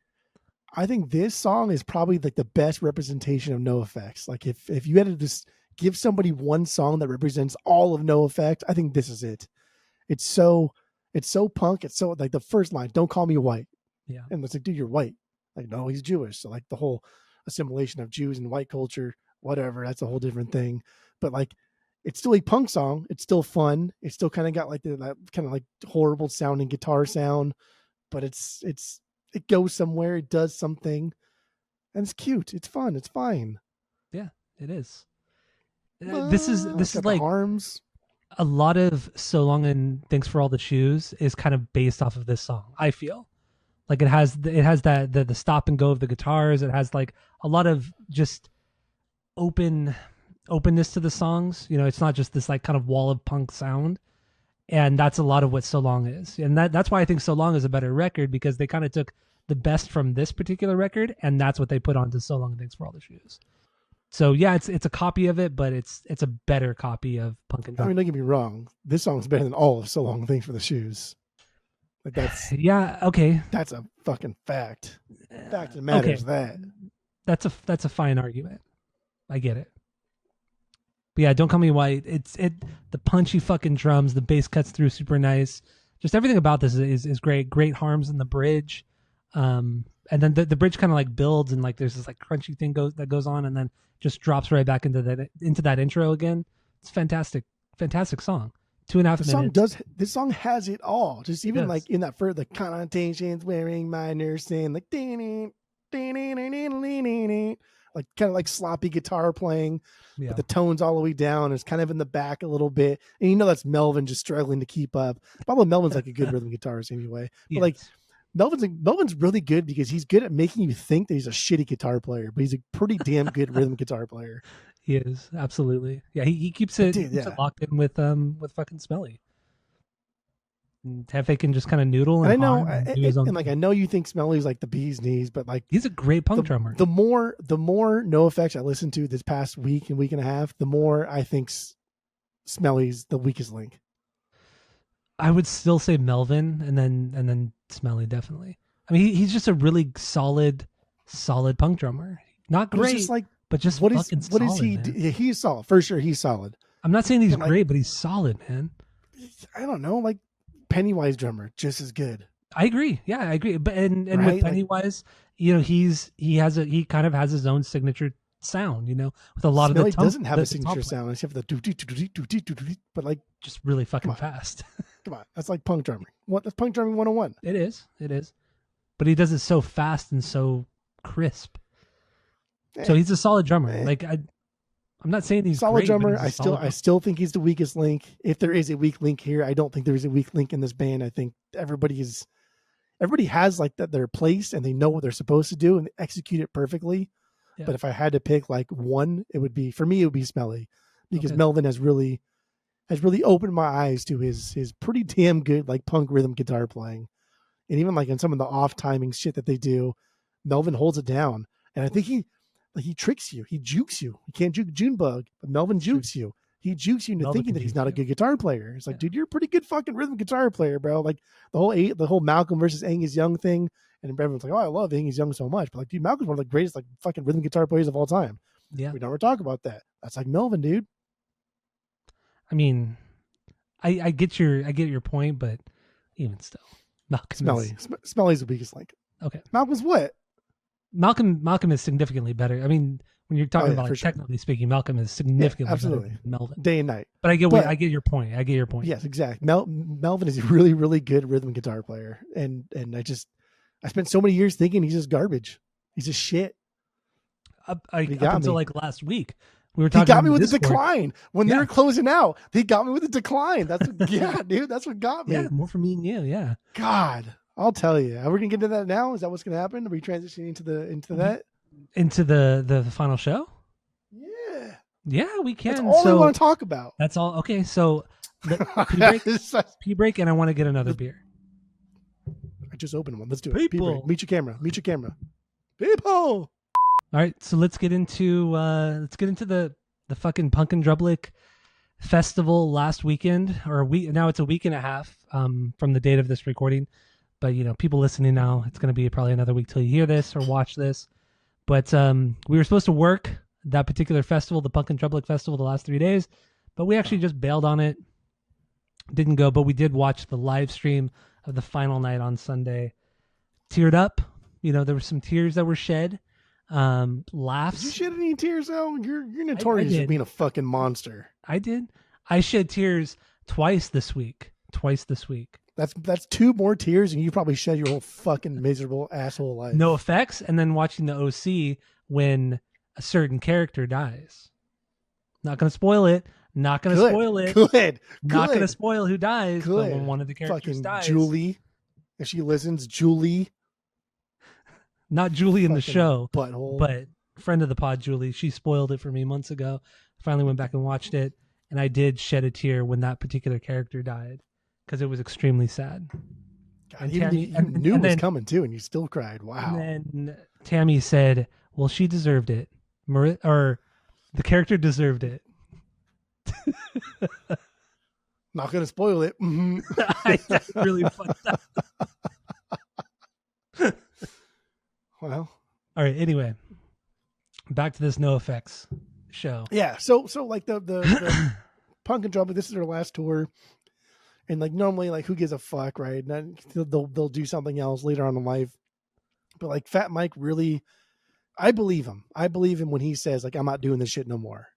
this song is probably like the best representation of NOFX. Like if you had to just give somebody one song that represents all of NOFX, I think this is it. It's so punk. It's so like the first line, "Don't call me white." Yeah. And it's like, dude, you're white. Like, no, he's Jewish. So like the whole assimilation of Jews and white culture, whatever, that's a whole different thing. But like, it's still a punk song. It's still fun. It's still kind of got like that kind of like horrible sounding guitar sound, but it goes somewhere. It does something, and it's cute. It's fun. It's fine. Yeah, it is. This is like arms. A lot of "So Long" and "Thanks for All the Shoes" is kind of based off of this song. I feel like it has that the stop and go of the guitars. It has like a lot of just openness to the songs. It's not just this like kind of wall of punk sound, and that's a lot of what "So Long" is. And that's why I think "So Long" is a better record, because they kind of took the best from this particular record, and that's what they put onto "So Long and Thanks for All the Shoes." So yeah, it's a copy of it, but it's a better copy of Punk In Drublic. I mean, don't get me wrong. This song's better than all of "So Long and Thanks for the Shoes." Like that's okay. That's a fucking fact. Fact that matters. Okay. That's a fine argument. I get it. But yeah, "Don't Call Me White." The punchy fucking drums, the bass cuts through super nice. Just everything about this is great. Great harms in the bridge. And then the bridge kind of like builds, and like there's this like crunchy thing that goes on, and then just drops right back into that intro again. It's fantastic song. 2.5 minutes. This song has it all. Just even like in that first, the connotations wearing minor sin, like like kind of like sloppy guitar playing, but the tone's all the way down. It's kind of in the back a little bit, and that's Melvin just struggling to keep up. Probably Melvin's like a good rhythm guitarist anyway, but like. Melvin's really good because he's good at making you think that he's a shitty guitar player, but he's a pretty damn good rhythm guitar player. He is, absolutely. Yeah, he keeps it, it locked in with fucking Smelly. And Hefe can just kind of noodle and do his own thing. Like I know you think Smelly's like the bee's knees, but like he's a great punk drummer. The more NOFX I listened to this past week and a half, the more I think Smelly's the weakest link. I would still say Melvin and then Smelly, definitely. I mean, he's just a really solid punk drummer. Not great, but just what is he? Yeah, he's solid for sure. He's solid. I'm not saying he's great, but he's solid, man. I don't know, like Pennywise drummer, just as good. I agree. Yeah, I agree. But and with right? Like Pennywise, he kind of has his own signature sound, with a lot of Smelly doesn't have a the tom signature playing, sound except for the do do do do do do do do. But like, just really come fucking on, fast. come on, that's like punk drumming. What? That's punk drumming 101. It is. It is. But he does it so fast and so crisp. So Eh, he's a solid drummer. eh. Like I'm not saying he's Solid great, but drummer. he's a solid I drummer. still think he's the weakest link. If there is a weak link here, I don't think there is a weak link in this band. I think everybody has like that their place and they know what they're supposed to do and execute it perfectly. Yeah. But if I had to pick like one, it would be for me. It would be Smelly because Okay. Melvin has really opened my eyes to his pretty damn good like punk rhythm guitar playing, and even like in some of the off timing shit that they do, Melvin holds it down. And I think he tricks you, he jukes you. You can't juke Junebug, but Melvin It's true. jukes you. He jukes you into Melvin thinking can that he's juke not a you. good guitar player. It's like, Yeah. dude, you're a pretty good fucking rhythm guitar player, bro. Like the whole Malcolm versus Angus Young thing, and everyone's like, oh, I love Angus Young so much, but like, dude, Malcolm's one of the greatest like fucking rhythm guitar players of all time. Yeah. We never talk about that. That's like Melvin, dude. I mean, I get your point, but even still, Malcolm is Smelly's the weakest link. okay. Malcolm's what? Malcolm is significantly better. I mean, when you're talking about like, sure. technically speaking, Malcolm is significantly better than Melvin. Day and night. But I get your point. I get your point. Yes, exactly. Melvin is a really, really good rhythm guitar player, and I spent so many years thinking he's just garbage. He's just shit. Up until like last week, we were He talking. got me with Discord. the decline when they were closing out. He got me with the decline. That's what, yeah, dude. That's what got me. Yeah, more for me and you. Yeah. God, I'll tell you. Are we gonna get into that now? Is that what's gonna happen? Are we transitioning into that? Into the final show? Yeah. Yeah, we can. That's all I want to talk about. That's all. Okay, so pee break, and I want to get another beer. I just opened one. Let's do it. People. Pee break. Meet your camera. Meet your camera. People. All right, so let's get into the fucking Punk In Drublic festival last weekend, or a week. Now it's a week and a half from the date of this recording. But people listening now, it's going to be probably another week till you hear this or watch this. But we were supposed to work that particular festival, the Punk In Drublic festival, the last 3 days, but we actually just bailed on it. Didn't go, but we did watch the live stream of the final night on Sunday. Teared up. There were some tears that were shed. Laughs. Did you shed any tears though? You're notorious for being a fucking monster. I did. I shed tears twice this week. That's 2 more tears, and you probably shed your whole fucking miserable asshole life. NOFX, and then watching the OC when a certain character dies. Not gonna spoil it. Not gonna spoil it. Good. Not gonna spoil who dies. Good. But when one of the characters fucking dies, Julie, if she listens, Julie. Not Julie in the show, butthole. but friend of the pod, Julie. She spoiled it for me months ago. I finally went back and watched it, and I did shed a tear when that particular character died because it was extremely sad. God, and Tammy, you knew it was coming too, and you still cried. Wow. And then Tammy said, "Well, she deserved it, or the character deserved it." Not gonna spoil it. I really fucked up. Well, all right. Anyway, back to this NOFX show. Yeah. So like the Punk In Drublic, this is their last tour, and like normally, like who gives a fuck, right? And then they'll do something else later on in life. But like Fat Mike really, I believe him. I believe him when he says like I'm not doing this shit no more.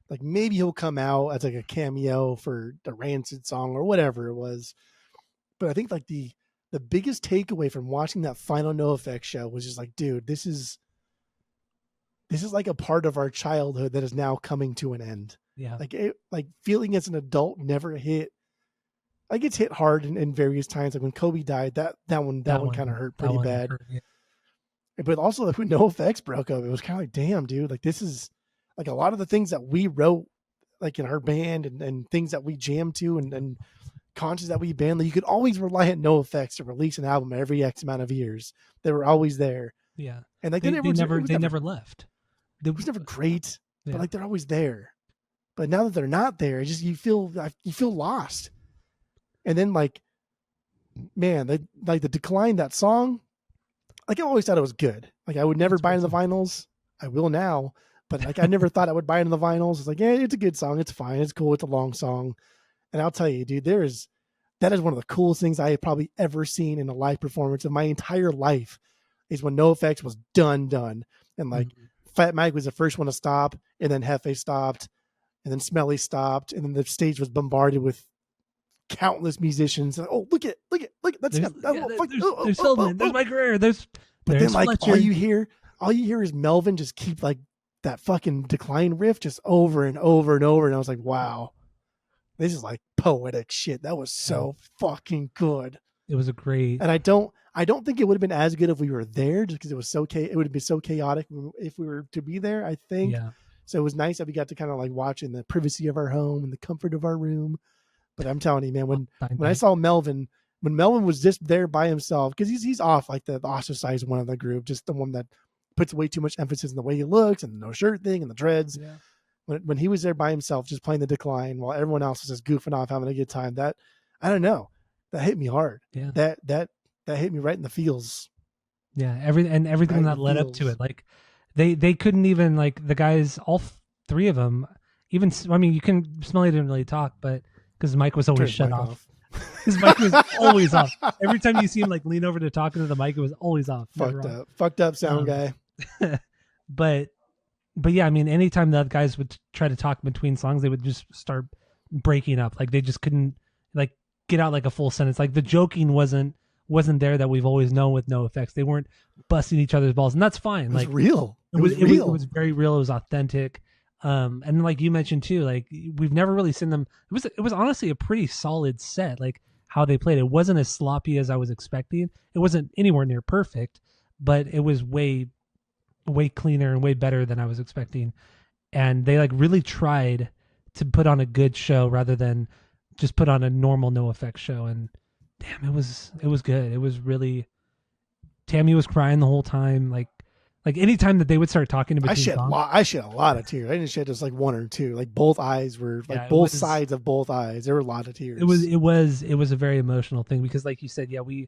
Like maybe he'll come out as like a cameo for the Rancid song or whatever it was. But I think like the biggest takeaway from watching that final NOFX show was just like, dude, this is like a part of our childhood that is now coming to an end. Yeah. Like feeling as an adult never hit. Like it's hit hard in various times. Like when Kobe died, that one kind of hurt pretty bad. Yeah. But also like when NOFX broke up, it was kind of like, damn, dude, like this is like a lot of the things that we wrote like in our band and things that we jammed to and concerts that we banned, like you could always rely on NOFX to release an album every X amount of years. They were always there. Yeah. And like they never left. It was never great, but like they're always there. But now that they're not there, just you feel lost. And then like, man, the Decline, that song, like I always thought it was good. Like I would never buy into the vinyls. I will now, but like I never thought I would buy into the vinyls. It's like, yeah, it's a good song. It's fine. It's cool. It's a long song. And I'll tell you, dude, that is one of the coolest things I have probably ever seen in a live performance of my entire life, is when NOFX was done. And like Fat Mike was the first one to stop, and then Hefe stopped, and then Smelly stopped, and then the stage was bombarded with countless musicians. Like, oh, look at that's him. There's Feldman, there's Mike Guerrero, but then like Fletcher. all you hear is Melvin just keep like that fucking decline riff just over and over and over, and I was like, wow, this is like poetic shit. That was so fucking good. It was a great, and I don't think it would have been as good if we were there, just because it would have been so chaotic if we were to be there, I think. Yeah. So it was nice that we got to kind of like watch in the privacy of our home and the comfort of our room. But I'm telling you, man, when I saw Melvin, when Melvin was just there by himself, because he's off like the ostracized one of the group, just the one that puts way too much emphasis in the way he looks and the no shirt thing and the dreads. Yeah. When he was there by himself, just playing the decline while everyone else was just goofing off, having a good time, that, I don't know, that hit me hard. Yeah. That hit me right in the feels. Yeah. Everything right that led up to it. Like they couldn't even, like, the guys, all three of them, even, I mean, Smelly didn't really talk, but because Mike was always shut off. His mic was always off. Every time you see him like lean over to talk into the mic, it was always off. Fucked up sound guy. But yeah, I mean, anytime the other guys would try to talk between songs, they would just start breaking up. Like they just couldn't like get out like a full sentence. Like the joking wasn't there that we've always known with NOFX. They weren't busting each other's balls, and that's fine. It was real. It was very real. It was authentic. And like you mentioned too, like we've never really seen them. It was honestly a pretty solid set, like how they played. It wasn't as sloppy as I was expecting. It wasn't anywhere near perfect, but it was way cleaner and way better than I was expecting. And they like really tried to put on a good show rather than just put on a normal NOFX show. And damn, it was good. It was really, Tammy was crying the whole time. Like anytime that they would start talking about, I shed a lot of tears. I didn't shed just like one or two. Like both eyes were like both sides of both eyes. There were a lot of tears. It was a very emotional thing because, like you said, the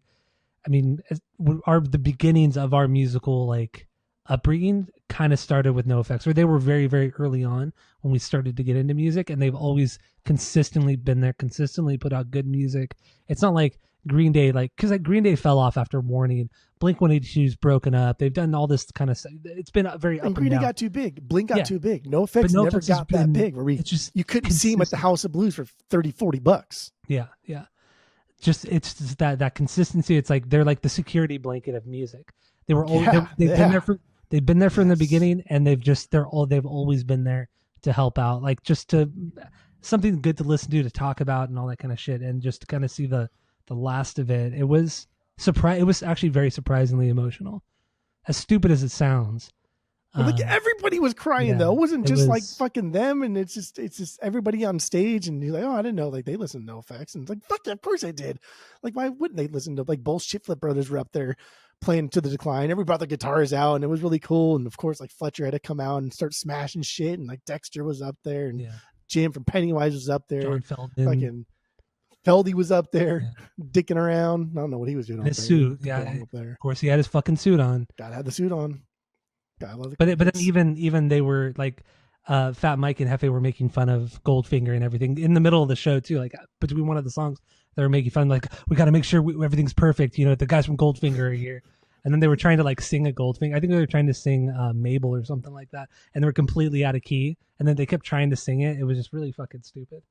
beginnings of our musical like upbringing kind of started with NOFX, or they were very, very early on when we started to get into music, and they've always consistently been there, consistently put out good music. It's not like Green Day, like, because like Green Day fell off after Warning. Blink-182's broken up. They've done all this kind of stuff. It's been very up and Green down. Day got too big. Blink got too big. NOFX never got that big where you couldn't see them at the House of Blues for $30-$40. Yeah. It's just that consistency. It's like they're like the security blanket of music. They were always, they've been there from the beginning, and they've always been there to help out, like just to something good to listen to talk about and all that kind of shit, and just to kind of see the last of it. It was actually very surprisingly emotional, as stupid as it sounds. Like everybody was crying though. It wasn't just like fucking them, and it's just everybody on stage, and you're like, oh, I didn't know like they listened to NOFX, and it's like, fuck, of course I did. Like, why wouldn't they listen to, like, both Shitflip brothers were up there playing To the Decline. Everybody brought their guitars out, and it was really cool. And of course, like Fletcher had to come out and start smashing shit, and like Dexter was up there, and Jim from Pennywise was up there. John Feldman. Fucking Feldy was up there, dicking around. I don't know what he was doing. His suit, up there. Of course, he had his fucking suit on. Gotta have the suit on. But then even they were like, Fat Mike and Hefe were making fun of Goldfinger and everything in the middle of the show too. Like between one of the songs, they were making fun, like, we got to make sure everything's perfect. You know, the guys from Goldfinger are here. And then they were trying to like sing a Goldfinger. I think they were trying to sing Mabel or something like that, and they were completely out of key. And then they kept trying to sing it. It was just really fucking stupid.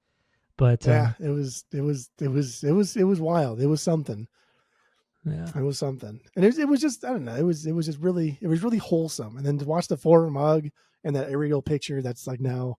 But it was wild. It was something. Yeah, it was something, and it was just, I don't know. It was really wholesome. And then to watch the forum hug and that aerial picture that's like now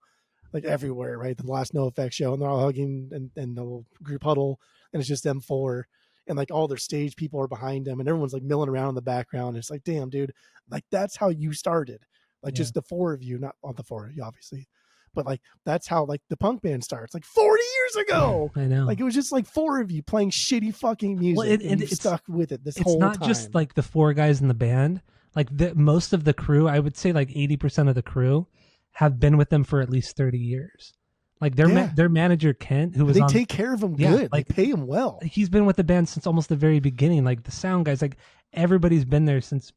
like everywhere, right? The last NOFX show, and they're all hugging and the little group huddle, and it's just them four, and like all their stage people are behind them, and everyone's like milling around in the background. And it's like, damn, dude, like that's how you started, like just the four of you, not all the four of you, obviously. But like that's how like the punk band starts, like 40 years ago. I know. Like it was just like four of you playing shitty fucking music, and you've stuck with it this whole time. It's not just like the four guys in the band. Like most of the crew, I would say like 80% of the crew have been with them for at least 30 years. Like their manager Kent, they take care of him good. Like, they pay him well. He's been with the band since almost the very beginning. Like the sound guys, like everybody's been there since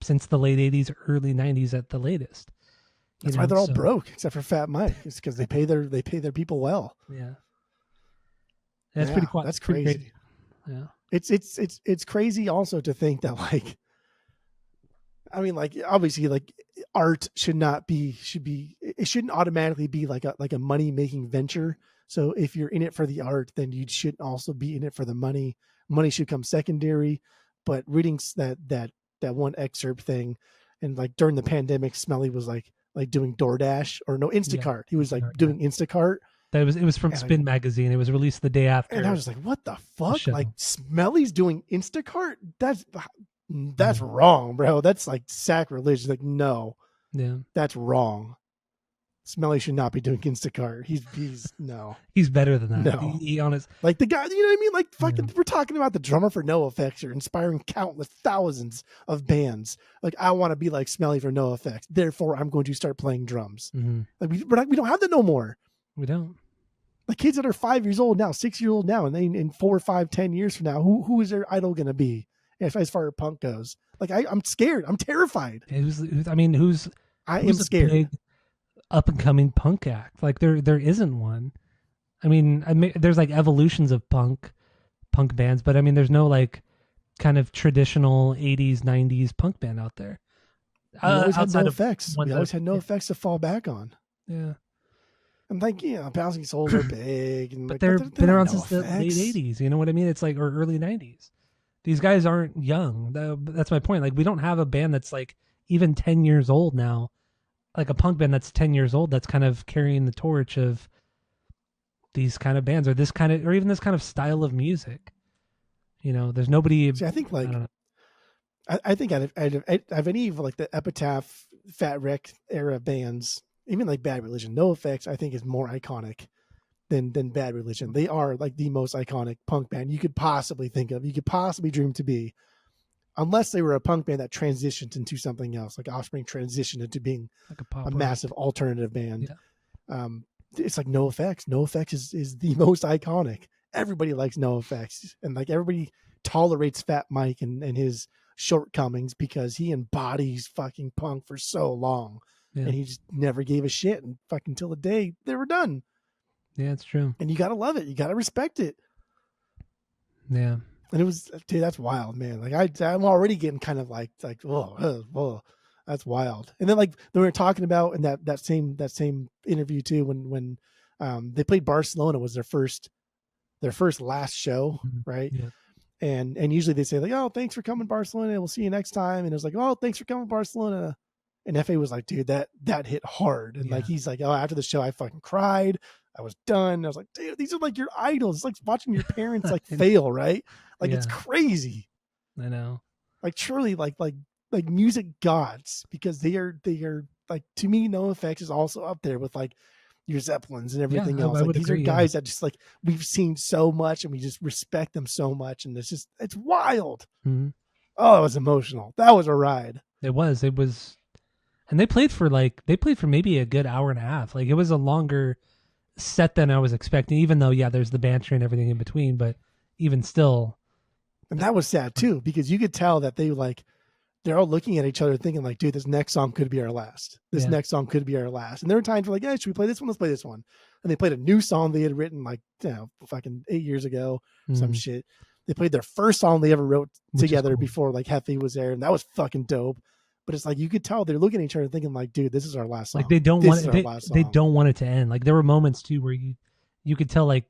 the late 80s, early 90s at the latest. That's why they're all broke, except for Fat Mike. It's because they pay their people well. Yeah. That's pretty Yeah, quite that's pretty crazy. crazy. Yeah. It's crazy also to think that like, I mean, like obviously, like art it shouldn't automatically be like a money making venture. So if you're in it for the art, then you should also be in it for the money. Money should come secondary. But reading that one excerpt thing, and like during the pandemic, Smelly was like doing DoorDash or no Yeah. Instacart. He was like Instacart, yeah. doing Instacart, It was from and like Spin Magazine. It was released the day and I after was just like, what the the fuck? Like show. Smelly's doing Instacart? That's Yeah. wrong, bro. That's like sacrilege. Like, no, Yeah. that's wrong. Smelly should not be doing Instacart. He's no, He's better than that. no. He honest. Like the guy, you know what I mean? Like Yeah. fucking, we're talking about the drummer for NOFX or inspiring countless thousands of bands. Like I want to be like Smelly for NOFX. Therefore, I'm going to start playing drums. Mm-hmm. Like we don't have that no more. We don't. Like kids that are 5 years old now, 6 years old now, and then in 4, 5, 10 years from now, who is their idol going to be as far as punk goes? Like I'm scared. I'm terrified. I mean, I am who's a scared. big up and coming punk act? Like there isn't one. I mean, there's like evolutions of punk bands, but I mean, there's no like kind of traditional 80s 90s punk band out there. We always had Outside no of effects. one We that, always had no effects to fall back on. yeah. And like, Bouncing Souls are big, and But like, they've they're been not around no since the late effects. 80s. You know what I mean? It's like, or early 90s. These guys aren't young. That's my point. Like, we don't have a band that's like even 10 years old now, like a punk band that's 10 years old that's kind of carrying the torch of these kind of bands or this kind of, or even this kind of style of music. You know, there's nobody. See, I think I like, don't know. I think out of any of like the Epitaph, Fat Wreck era bands, even like Bad Religion, NOFX, I think is more iconic than Bad Religion. They are like the most iconic punk band you could possibly think of. You could possibly dream to be, unless they were a punk band that transitioned into something else, like Offspring transitioned into being Like a pop a rock. massive alternative band. Yeah. It's like NOFX. NOFX is the most iconic. Everybody likes NOFX, and like everybody tolerates Fat Mike and his shortcomings because he embodies fucking punk for so long, Yeah. and he just never gave a shit and fucking till the day they were done. Yeah, it's true. And you gotta love it. You gotta respect it. Yeah. And it was, dude, that's wild, man. Like I'm already getting kind of like, whoa, that's wild. And then like we were talking about in that same interview too, when they played Barcelona, was their first last show, Mhm. right? Yeah. And usually they say like, oh, thanks for coming, Barcelona. We'll see you next time. And it was like, oh, thanks for coming, Barcelona. And FA was like, dude, that hit hard. And like, Yeah. he's like, oh, after the show, I fucking cried. I was done. I was like, dude, these are like your idols. It's like watching your parents like fail, right? Like it's Yeah. crazy. I know. Like truly like music gods, because they are like, to me, NOFX is also up there with like your Zeppelins and everything Yeah, else. I Like would these agree, are guys that just like we've seen so much and we just respect them so much, and it's wild. Mm-hmm. Oh, it was emotional. That was a ride. It was, and they played for maybe a good hour and a half. Like it was a longer set than I was expecting, even though, yeah, there's the banter and everything in between, but even still. And that was sad too, because you could tell that they're all looking at each other thinking like, dude, this next song could be our last. This next song could be our last. And there were times where like, yeah, should we play this one? Let's play this one. And they played a new song they had written like, fucking 8 years ago, some shit. They played their first song they ever wrote together before like Hefe was there. And that was fucking dope. But it's like, you could tell they're looking at each other thinking like, dude, this is our last song. Like they don't want they don't want it to end. Like there were moments too where you could tell like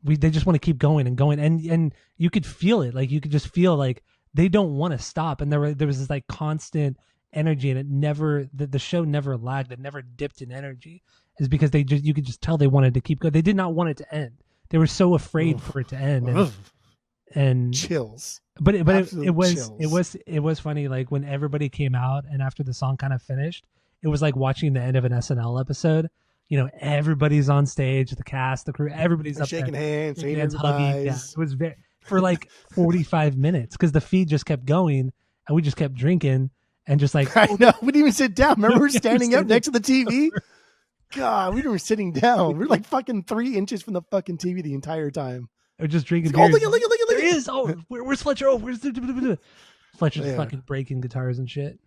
they just want to keep going and going, and you could feel it. Like you could just feel like they don't want to stop. And there was this like constant energy, and it never the show never lagged. It never dipped in energy. Is because you could just tell they wanted to keep going. They did not want it to end. They were so afraid for it to end. And chills. But it was funny, like when everybody came out and after the song kind of finished, it was like watching the end of an SNL episode. You know, everybody's on stage, the cast, the crew, everybody's They're up shaking there, hands, saying hugging. Yeah, it was for like 45 minutes because the feed just kept going and we just kept drinking and just like I know, we didn't even sit down. Remember, we're standing up next to the TV. God, we were sitting down. We're like fucking 3 inches from the fucking TV the entire time. We're just drinking. Like, oh, look at There he is. Oh, where's Fletcher? Oh, where's Fletcher's fucking breaking guitars and shit.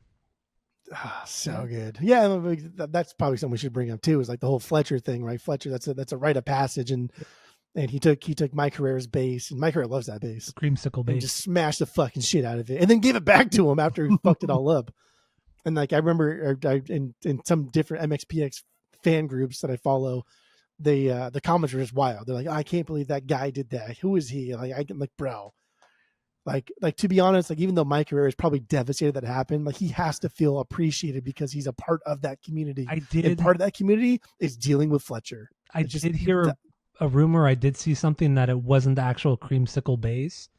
So good. Yeah, that's probably something we should bring up too, is like the whole Fletcher thing, right? Fletcher, that's a rite of passage, and and he took Mike Herrera's bass, and Mike Herrera loves that bass, Creamsicle and bass. just smashed the fucking shit out of it, and then gave it back to him after he fucked it all up. And like I remember in some different MXPX fan groups that I follow, the comments were just wild. They're like, I can't believe that guy did that. Who is he? Like bro. Like to be honest, like even though Mike Herrera is probably devastated that it happened, like he has to feel appreciated because he's a part of that community. And part of that community is dealing with Fletcher. I did hear a rumor. I did see something that it wasn't the actual Creamsicle bass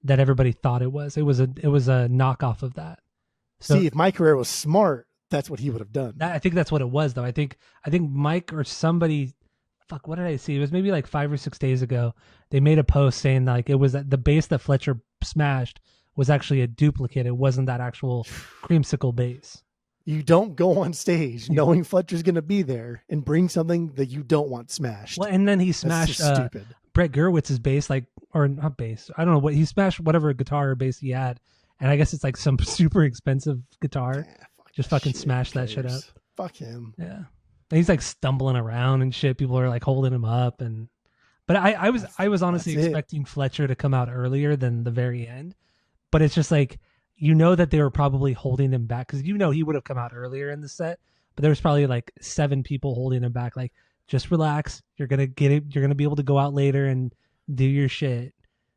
that everybody thought it was. It was a knockoff of that. So, see, if Mike Herrera was smart, that's what he would have done. I think that's what it was, though. I think Mike or somebody, fuck, what did I see? It was maybe like 5 or 6 days ago. They made a post saying like it was the bass that Fletcher smashed was actually a duplicate. It wasn't that actual Creamsicle bass. You don't go on stage knowing Fletcher's going to be there and bring something that you don't want smashed. Well, and then he smashed stupid. Brett Gerwitz's bass, or not bass. I don't know what he smashed, whatever guitar or bass he had. And I guess it's like some super expensive guitar. Yeah, just fucking smash that shit up. Fuck him. Yeah. And he's like stumbling around and shit. People are like holding him up, but I was honestly expecting Fletcher to come out earlier than the very end. But it's just like, that they were probably holding him back because he would have come out earlier in the set. But there was probably like 7 people holding him back. Like, just relax. You're gonna get it. You're gonna be able to go out later and do your shit.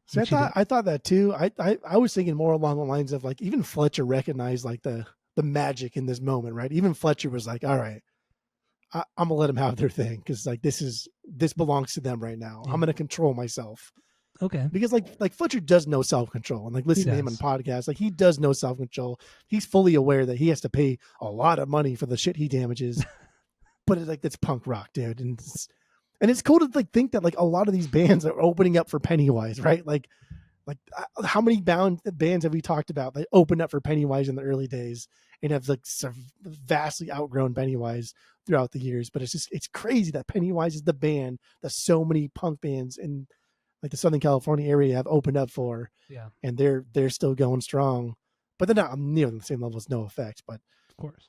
So I thought that too. I was thinking more along the lines of like even Fletcher recognized like the magic in this moment, right? Even Fletcher was like, all right, I'm gonna let them have their thing because like this belongs to them right now. Yeah. I'm gonna control myself. Okay. Because like Fletcher does know self-control, and like listening to him on podcasts, like he does know self-control. He's fully aware that he has to pay a lot of money for the shit he damages. But it's like that's punk rock, dude, and it's cool to like think that like a lot of these bands are opening up for Pennywise, right? Like how many bands have we talked about that opened up for Pennywise in the early days and have like vastly outgrown Pennywise throughout the years? But it's crazy that Pennywise is the band that so many punk bands in like the Southern California area have opened up for. Yeah, and they're still going strong, but they're not near the same level as NOFX. But of course,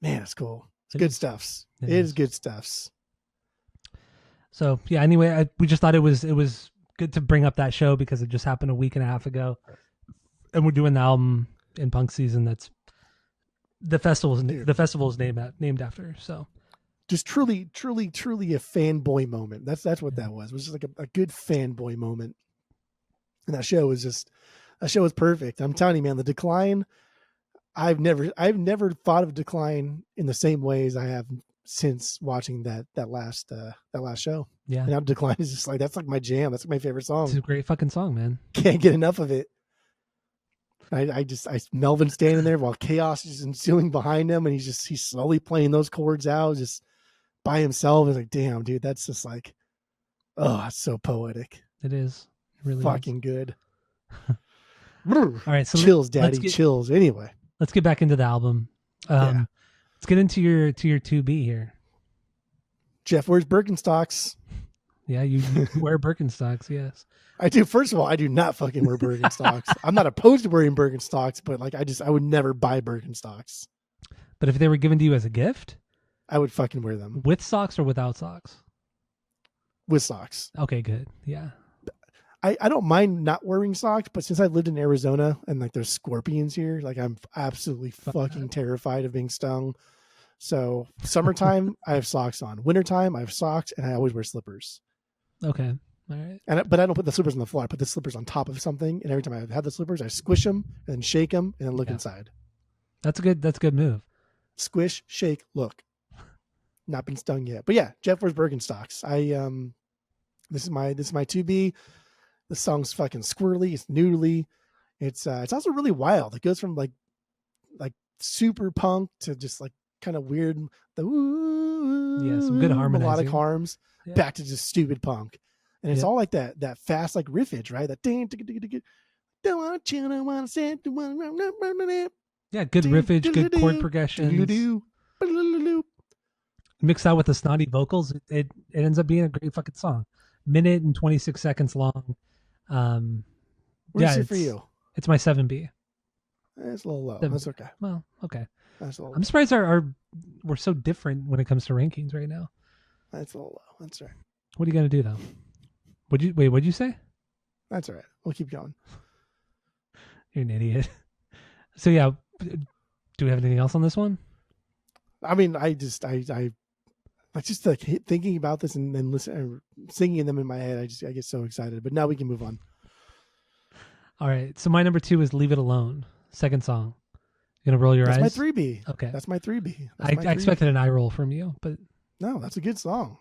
man, it's cool. It's good stuffs. It is good stuffs. So yeah. Anyway, we just thought it was good to bring up that show because it just happened a week and a half ago, and we're doing the album in punk season. That's the festival's named after. So just truly a fanboy moment. That's what that was. It was just like a good fanboy moment, and that show was perfect. I'm telling you, man, the Decline. I've never thought of Decline in the same way as I have since watching that last show. Yeah. And now Decline is just like, that's like my jam. That's like my favorite song. It's a great fucking song, man. Can't get enough of it. Melvin standing there while chaos is ensuing behind him, and he's slowly playing those chords out just by himself. It's like, damn, dude, that's just like, oh, it's so poetic. It is. It really fucking good. All right. So chills, daddy, chills. Anyway. Let's get back into the album. Let's get into your 2B here. Jeff wears Birkenstocks. Yeah, you wear Birkenstocks, yes. I do. First of all, I do not fucking wear Birkenstocks. I'm not opposed to wearing Birkenstocks, but like I would never buy Birkenstocks. But if they were given to you as a gift? I would fucking wear them. With socks or without socks? With socks. Okay, good. Yeah. I don't mind not wearing socks, but since I've lived in Arizona and like there's scorpions here, like I'm absolutely fucking terrified of being stung. So summertime, I have socks on. Wintertime, I have socks, and I always wear slippers. Okay. All right. But I don't put the slippers on the floor. I put the slippers on top of something, and every time I have the slippers, I squish them and then shake them and then look inside. That's a good move. Squish, shake, look. Not been stung yet. But yeah, Jeff wears Birkenstocks. This is my 2B. The song's fucking squirrely. It's noodly. It's also really wild. It goes from like super punk to just like kind of weird. Some good harmonizing. Melodic harms back to just stupid punk, and it's all like that fast like riffage, right? That ding. Yeah, good riffage, good chord progressions. Mixed out with the snotty vocals, it ends up being a great fucking song. 1minute and 26 seconds long. What is it for you? It's my 7B. It's a little low. That's okay. Well, okay. That's a little I'm surprised we're so different when it comes to rankings right now. That's a little low. That's right. What are you gonna do though? What'd you say? That's all right. We'll keep going. You're an idiot. So yeah, do we have anything else on this one? I mean, I just like thinking about this and then listening, singing them in my head. I get so excited. But now we can move on. All right. So my number 2 is "Leave It Alone." Second song. You gonna roll your That's eyes? my 3B. Okay. That's my 3B. I expected an eye roll from you, but no, that's a good song.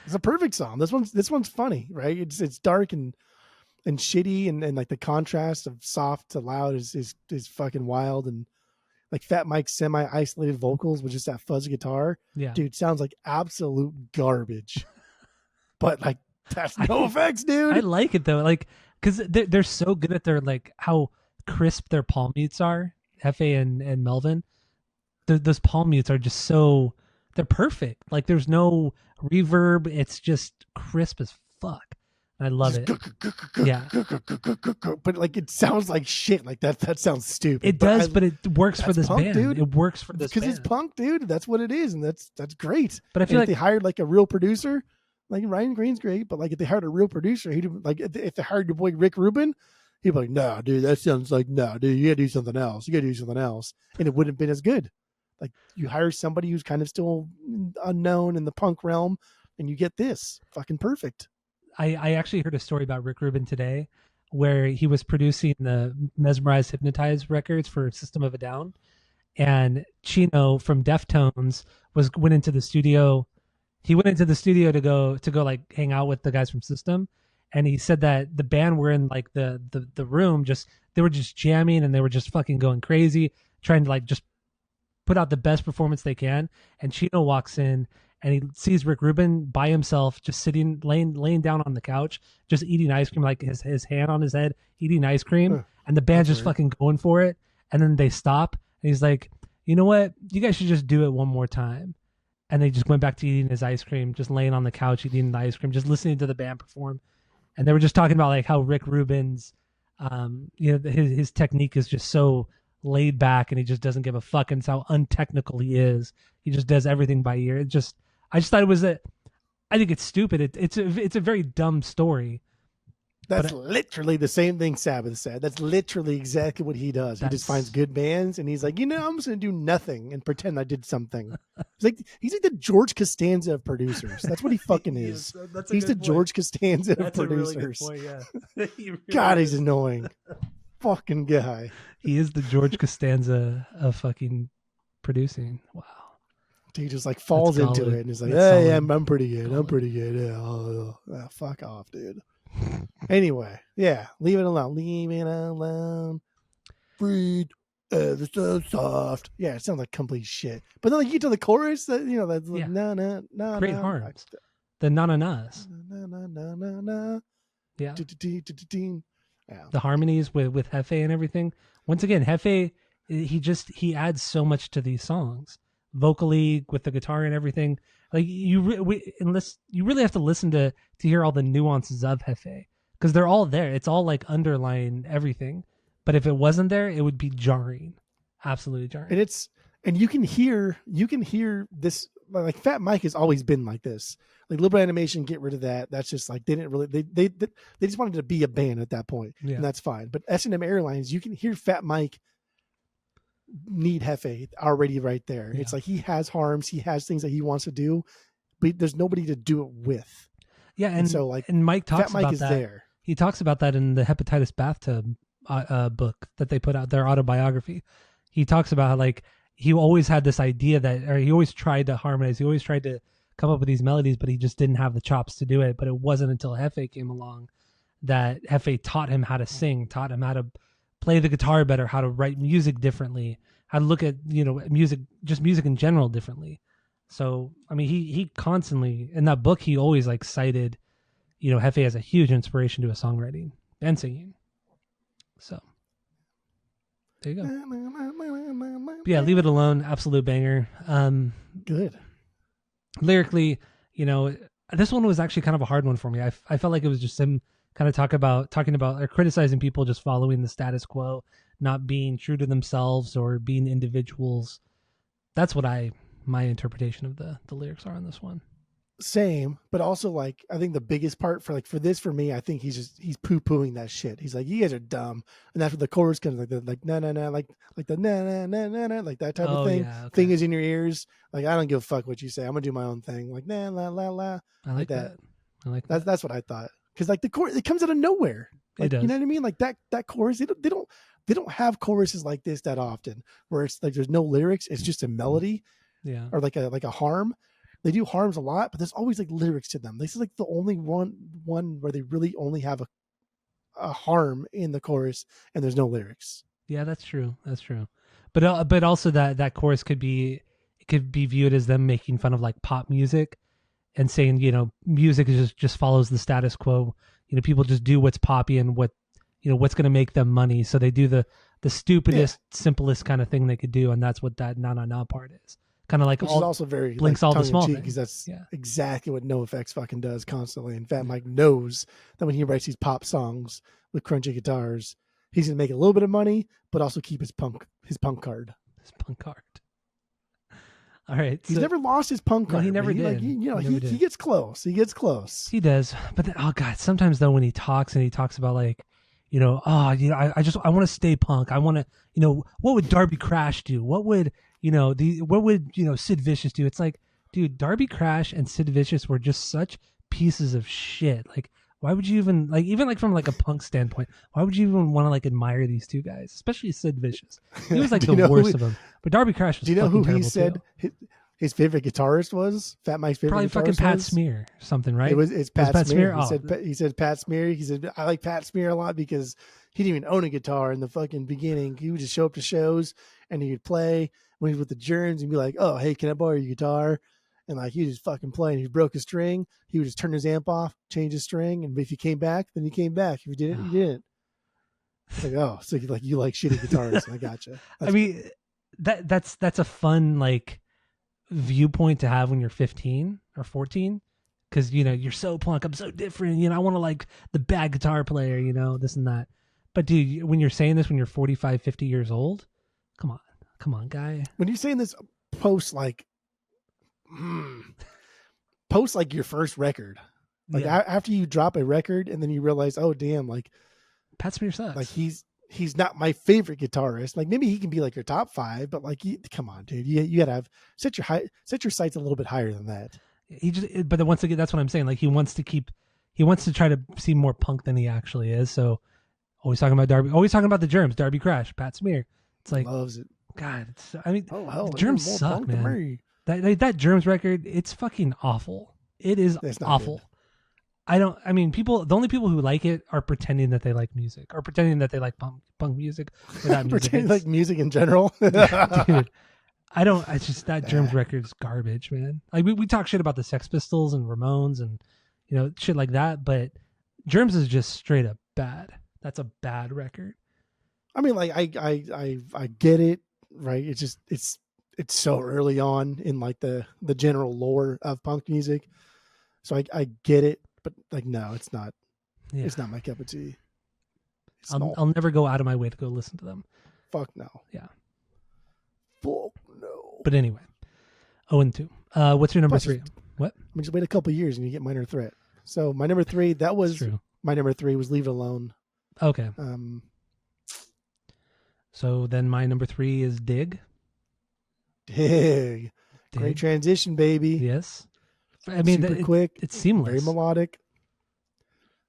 It's a perfect song. This one's funny, right? It's dark and shitty and like the contrast of soft to loud is fucking wild, and like Fat Mike's semi-isolated vocals with just that fuzz guitar. yeah, Dude, sounds like absolute garbage. But like that's NOFX, dude. I like it though, like because they're so good at their like how crisp their palm mutes are. Hefe and Melvin, those palm mutes are just so they're perfect. Like there's no reverb. It's just crisp as fuck. I love it. Yeah, but like it sounds like shit. Like that sounds stupid. It does, but it works for this punk, band. Dude. It works for this because band. it's punk, dude. That's what it is, and that's great. But I feel like if they hired like a real producer, like Ryan Green's great, but like if they hired a real producer, he'd like if they hired your boy Rick Rubin, he'd be like, "No, dude, that sounds like no, dude. You gotta do something else. You gotta do something else," and it wouldn't have been as good. Like you hire somebody who's kind of still unknown in the punk realm, and you get this fucking perfect. I actually heard a story about Rick Rubin today where he was producing the Mesmerize Hypnotize records for System of a Down, and Chino from Deftones went into the studio. He went into the studio to go like hang out with the guys from System, and he said that the band were in like the room, just they were just jamming and they were just fucking going crazy, trying to like just put out the best performance they can. And Chino walks in and he sees Rick Rubin by himself, just sitting, laying down on the couch, just eating ice cream, like his hand on his head, eating ice cream. And the band's just fucking going for it. And then they stop. And he's like, you know what? You guys should just do it one more time. And they just went back to eating his ice cream, just laying on the couch, eating the ice cream, just listening to the band perform. And they were just talking about like how Rick Rubin's, his technique is just so laid back and he just doesn't give a fuck, and it's how untechnical he is. He just does everything by ear. I just thought it was I think it's stupid. It's a very dumb story. That's literally the same thing Sabbath said. That's literally exactly what he does. He just finds good bands and he's like, I'm just going to do nothing and pretend I did something. He's like the George Costanza of producers. That's what he fucking is. He's the point. George Costanza of producers. Really yeah. Really God, he's annoying. Fucking guy. He is the George Costanza of fucking producing. Wow. He just like falls into it and he's like, "Hey, I'm pretty good. I'm pretty good. Yeah, fuck off, dude." Anyway, yeah, leave it alone. Leave it alone. Breathe. It's so soft. Yeah, it sounds like complete shit. But then like you get to the chorus, that's like no. Great harms. The na-na-nas. Na. Yeah. Yeah. The harmonies with Hefe and everything. Once again, Hefe, he adds so much to these songs. Vocally with the guitar and everything, like you really have to listen to hear all the nuances of Hefe, because they're all there. It's all like underlying everything, but if it wasn't there, it would be jarring, absolutely jarring. And you can hear this. Like Fat Mike has always been like this. Like Liberal Animation, get rid of that. That's just like they didn't really they just wanted to be a band at that point, and that's fine. But S&M Airlines, you can hear Fat Mike need Hefe already right there. It's like he has harms, he has things that he wants to do, but there's nobody to do it with. Yeah, and so like Mike talks Fat Mike about is that. There. He talks about that in the Hepatitis Bathtub book that they put out, their autobiography. He talks about how like he always had this idea or he always tried to harmonize. He always tried to come up with these melodies, but he just didn't have the chops to do it. But it wasn't until Hefe came along that Hefe taught him how to sing, taught him how to play the guitar better, how to write music differently, how to look at music in general differently. So I mean, he constantly in that book he always like cited Hefe as a huge inspiration to his songwriting and singing. So there you go. But yeah, Leave It Alone, absolute banger. Good. Lyrically, this one was actually kind of a hard one for me. I felt like it was just him kind of talking about or criticizing people just following the status quo, not being true to themselves or being individuals. That's what my interpretation of the lyrics are on this one. Same, but also like I think the biggest part for for me, I think he's poo pooing that shit. He's like, you guys are dumb, and that's where the chorus comes like na na na like the na na na na na like that type of Oh thing. yeah, okay. Fingers in your ears, like I don't give a fuck what you say. I'm gonna do my own thing, like na la la la, I like like that. that. I like That's that. that's what I thought because like the chorus it comes out of nowhere. It Like you know does. what I mean? Like that chorus they don't have choruses like this that often where it's like there's no lyrics. It's just a melody Yeah. or like a harm. They do harms a lot, but there's always like lyrics to them. This is like the only one where they really only have a harm in the chorus and there's no lyrics. Yeah, that's true. That's true. But also that chorus could be viewed as them making fun of like pop music and saying, music is just follows the status quo. People just do what's poppy and what's going to make them money. So they do the Yeah, stupidest, simplest kind of thing they could do, and that's what that na na na part is. Kind of like which is all also very like Blinks all the tongue in small cheek because things. that's Yeah. exactly what NoFX fucking does constantly. And Fat Mike knows that when he writes these pop songs with crunchy guitars, he's gonna make a little bit of money, but also keep his punk card. This punk art. All right. He's So never lost his punk no, card. he But never he like did. He never he did. gets close. He gets close. He does, but then, oh god, sometimes though when he talks and he talks about like, I want to stay punk. I want to, what would Darby Crash do? What would Sid Vicious do? It's like, dude, Darby Crash and Sid Vicious were just such pieces of shit. Like, why would you even like from like a punk standpoint? Why would you even want to like admire these two guys, especially Sid Vicious? He was like Do the you know worst of them. But Darby Crash was Do you know fucking who he terrible said too. his favorite guitarist was? Fat Mike's favorite Probably fucking guitarist Pat was? Smear or something, right? It's It was Pat Pat Smear. Smear. Oh, He said Pat Smear. He said I like Pat Smear a lot because he didn't even own a guitar in the fucking beginning. He would just show up to shows and he would play when he was with the Germs and be like, "Oh, hey, can I borrow your guitar?" And like he just fucking play. And if he broke a string, he would just turn his amp off, change his string, and if he came back, then he came back. If he didn't, he didn't. It's like, oh, so you like shitty guitars. I gotcha. I mean, that's a fun like viewpoint to have when you're 15 or 14 because you're so punk, I'm so different, I want to like the bad guitar player, this and that. But dude, when you're saying this when you're 45, 50 years old, come on guy. When you're saying this post like post like your first record, like Yeah, after you drop a record and then you realize, oh damn, Pat Smear like sucks. he's not my favorite guitarist. Like maybe he can be like your top five, but like come on, dude, you gotta have set your sights a little bit higher than that. But then once again, that's what I'm saying, like he wants to try to seem more punk than he actually is. So always talking about Darby, always talking about the Germs, Darby Crash, Pat Smear. It's like, Loves it. god, I mean, Oh hell, the Germs more suck, punk than man. me. That Germs record, it's fucking awful. It is It's not awful. good. The only people who like it are pretending that they like music or pretending that they like punk music or that music. Pretend like music in general. Dude, it's just that Germs record's garbage, man. Like we talk shit about the Sex Pistols and Ramones and, shit like that, but Germs is just straight up bad. That's a bad record. I mean, like I get it, right? It's just it's so early on in like the general lore of punk music, so I get it, but like no, it's not. Yeah. It's not my cup of tea. I'll never go out of my way to go listen to them. Fuck no. Yeah. Fuck no. But anyway, 0-2. What's your number Plus, 3? What? I mean, just wait a couple years and you get Minor Threat. So my number 3, that was true. my number 3 was Leave It Alone. Okay. So then my number 3 is Dig. Dig. Great transition, baby. Yes. I mean, super quick. It's seamless. Very melodic.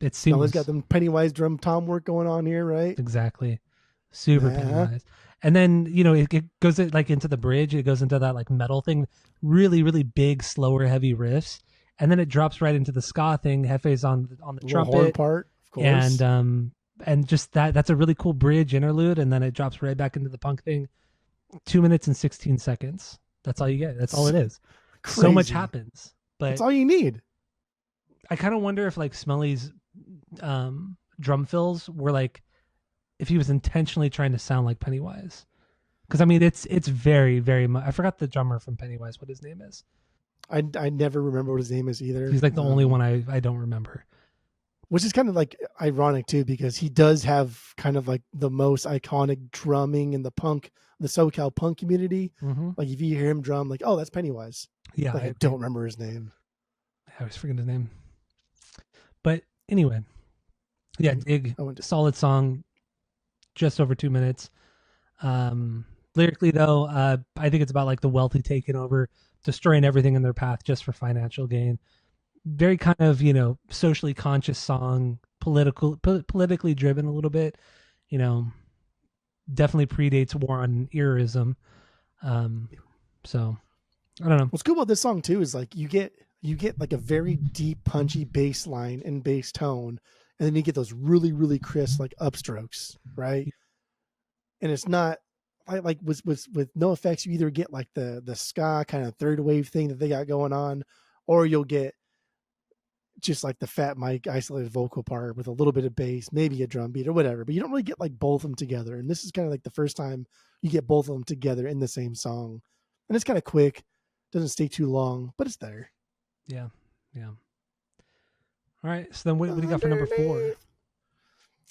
It's seamless. It's got them Pennywise drum tom work going on here, right? Exactly. Super Pennywise. And then, it goes like into the bridge. It goes into that like metal thing. Really, really big, slower, heavy riffs. And then it drops right into the ska thing. Hefe's on the trumpet. Horn part, of course. And just that's a really cool bridge interlude. And then it drops right back into the punk thing. 2 minutes and 16 seconds. That's all you get. That's all it is. Crazy. So much happens. But that's all you need. I kind of wonder if like Smelly's drum fills were like, if he was intentionally trying to sound like Pennywise. Because I mean, it's very, very much. I forgot the drummer from Pennywise, what his name is. I never remember what his name is either. He's like the only one I don't remember. Which is kind of like ironic too, because he does have kind of like the most iconic drumming in the SoCal punk community. Mm-hmm. Like if you hear him drum, like, oh, that's Pennywise. Yeah, like, I don't remember his name. I always forget his name. But anyway, yeah, dig. Solid song, just over 2 minutes. Lyrically though, I think it's about like the wealthy taking over, destroying everything in their path just for financial gain. Very kind of, socially conscious song, politically driven a little bit, definitely predates War on Erism. So I don't know. What's cool about this song too is like you get like a very deep, punchy bass line and bass tone, and then you get those really, really crisp like upstrokes, right? And it's not like with NOFX, you either get like the ska kind of third wave thing that they got going on, or you'll get just like the Fat Mike isolated vocal part with a little bit of bass, maybe a drum beat or whatever, but you don't really get like both of them together. And this is kind of like the first time you get both of them together in the same song. And it's kind of quick, doesn't stay too long, but it's there. Yeah. All right. So then what do you got for number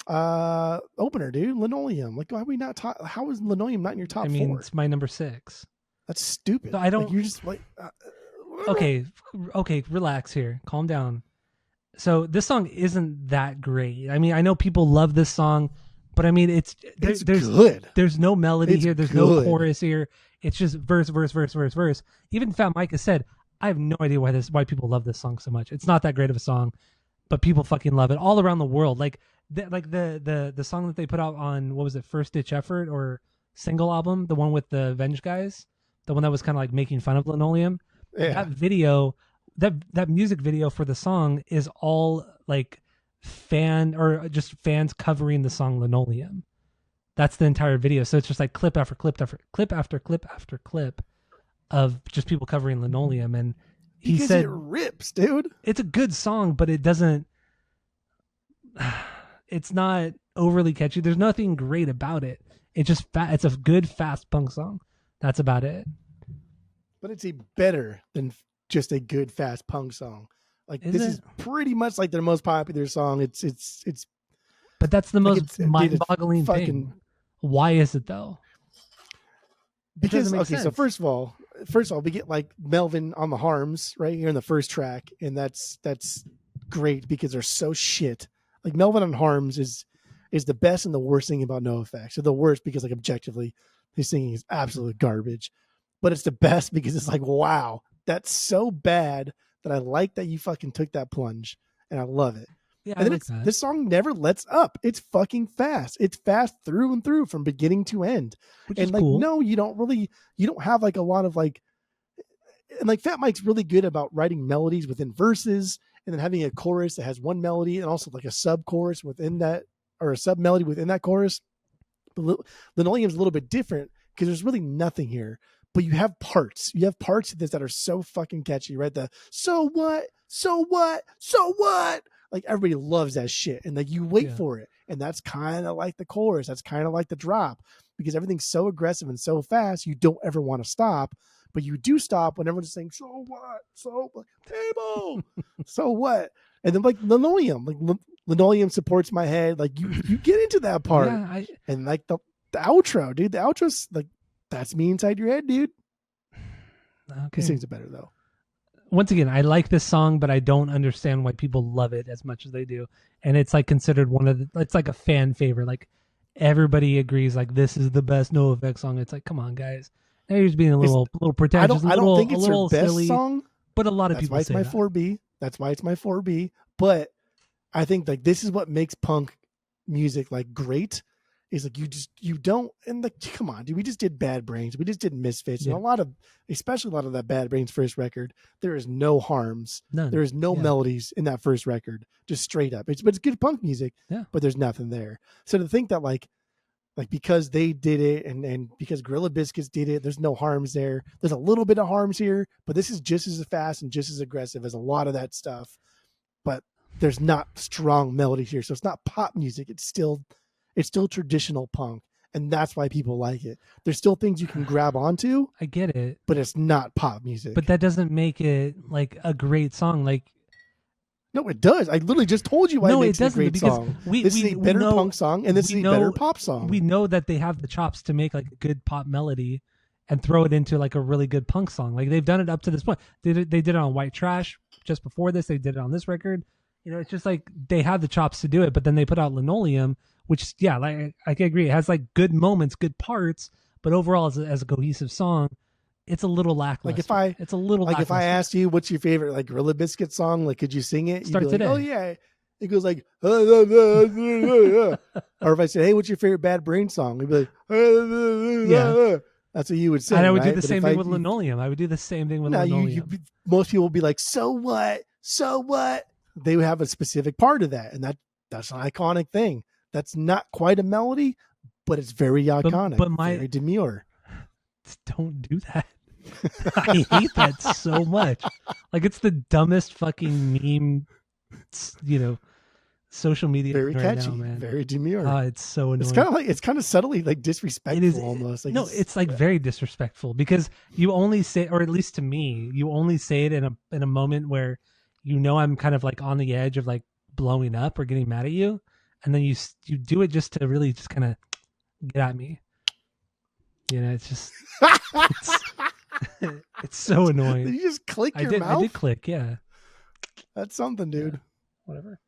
4? Opener, dude. Linoleum. Like, why are we not how is Linoleum not in your top 4? It's my number 6. That's stupid. So I don't. Like, you're just like. Okay. Relax here. Calm down. So this song isn't that great. I mean, I know people love this song, but I mean, there's good. There's no melody here. There's good. No chorus here. It's just verse. Even Fat Mike has said, I have no idea why people love this song so much. It's not that great of a song, but people fucking love it all around the world. Like the song that they put out on, what was it, First Ditch Effort or single album, the one with the Venge guys, the one that was kind of like making fun of Linoleum. Yeah. That video, that music video for the song is all like fans covering the song Linoleum. That's the entire video. So it's just like clip after clip after clip after clip after clip of just people covering Linoleum. And he said it rips, dude. It's a good song, but it doesn't. It's not overly catchy. There's nothing great about it. It's just it's a good fast punk song. That's about it. But it's better than just a good fast punk song. Like is pretty much like their most popular song. It's. But that's the most mind-boggling thing. Why is it though? Because so first of all, we get like Melvin on the Harms right here in the first track, and that's great because they're so shit. Like Melvin on Harms is the best and the worst thing about NOFX. So the worst because like objectively, his singing is absolute garbage, but it's the best because it's like, wow, that's so bad that I like that you fucking took that plunge, and I love it. Yeah, and then this song never lets up. It's fucking fast. It's fast through and through from beginning to end. Which and is like, cool. No, you don't have like a lot of like, and like Fat Mike's really good about writing melodies within verses and then having a chorus that has one melody and also like a sub chorus within that, or a sub melody within that chorus. But Linoleum's a little bit different because there's really nothing here, but you have parts. You have parts of this that are so fucking catchy, right? The so what? Like everybody loves that shit, and like you wait for it, and that's kind of like the chorus. That's kind of like the drop, because everything's so aggressive and so fast, you don't ever want to stop, but you do stop when everyone's saying so what, table, so what, and then like Linoleum supports my head. Like you get into that part, and like the outro, dude. The outro's like that's me inside your head, dude. Okay, he sings it better though. Once again, I like this song, but I don't understand why people love it as much as they do. And it's like considered it's like a fan favorite. Like everybody agrees, like this is the best NOFX song. It's like, come on, guys. Now you're just being a little pretentious. I don't think it's their best silly, song, but a lot of people say that's why it's my 4B. That's why it's my 4B. But I think like this is what makes punk music like great. Is like you don't, and like, come on, dude, we just did Bad Brains, we just did Misfits, and especially a lot of that Bad Brains first record, there is no harms. None. There is no melodies in that first record, just straight up. But it's good punk music, but there's nothing there. So to think that like because they did it and because Gorilla Biscuits did it, there's no harms there. There's a little bit of harms here, but this is just as fast and just as aggressive as a lot of that stuff. But there's not strong melodies here, so it's not pop music. It's still traditional punk, and that's why people like it. There's still things you can grab onto. I get it, but it's not pop music. But that doesn't make it like a great song. Like, no, it does. I literally just told you why it makes it a great song. This is a better punk song, and this is a better pop song. We know that they have the chops to make like a good pop melody, and throw it into like a really good punk song. Like they've done it up to this point. They did it on White Trash just before this. They did it on this record. You know, it's just like they have the chops to do it. But then they put out Linoleum, which like I can agree, it has like good moments, good parts, but overall as a cohesive song, it's a little lackluster. It's a little like lackluster. if I asked you what's your favorite like Gorilla Biscuit song, like could you sing it? Start You'd be today. like, oh yeah. It goes like, or if I said, hey, what's your favorite Bad Brain song? You'd be like, Yeah. That's what you would say. And I would right? do the same thing with Linoleum. I would do the same thing with Linoleum. Most people would be like, so what? So what? They would have a specific part of that, and that's an iconic thing. That's not quite a melody, but it's very iconic. But very demure. Don't do that. I hate that so much. Like it's the dumbest fucking meme, you know, social media. Very right catchy, now, man. Very demure. It's so annoying. It's kind of subtly like disrespectful. It is almost. Like it's like very disrespectful because you only say, or at least to me, you only say it in a moment where you know I'm kind of like on the edge of like blowing up or getting mad at you, and then you do it just to really just kind of get at me. You know, it's just it's so annoying. Did you just click your mouth? I did click, yeah. That's something, dude. Yeah. Whatever.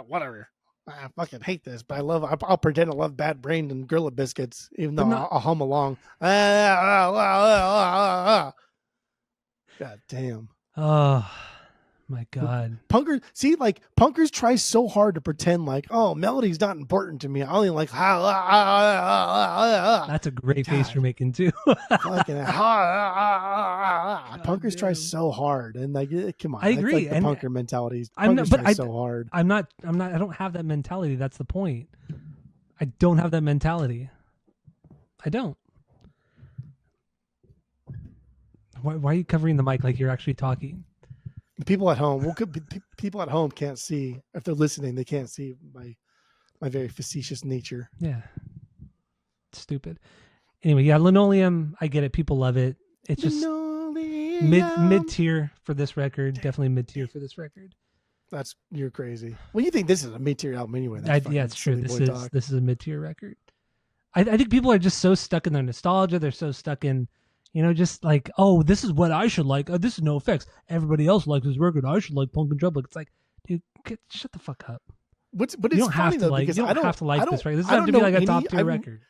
Whatever. I fucking hate this, but I'll pretend I love Bad Brain and Gorilla Biscuits, even though I'll hum along. God damn. Oh my God. Punkers try so hard to pretend like, oh, melody's not important to me. I only like That's a great face you're making too. Punkers try so hard, and like, come on, I agree. Like the punker mentality. I don't have that mentality. That's the point. I don't have that mentality. I don't. Why are you covering the mic like you're actually talking? The people at home, people at home can't see. If they're listening, they can't see my very facetious nature. Yeah, stupid. Anyway, yeah, Linoleum. I get it. People love it. It's just mid tier for this record. Definitely mid tier for this record. You're crazy. Well, you think this is a mid tier album anyway? Yeah, it's true. This is a mid tier record. I think people are just so stuck in their nostalgia. They're so stuck in, you know, just like, oh, this is what I should like. Oh, this is NOFX. Everybody else likes this record. I should like Punk In Drublic. It's like, dude, shut the fuck up. But you don't have to like. You don't have to like this record. This doesn't have to be like a top tier record.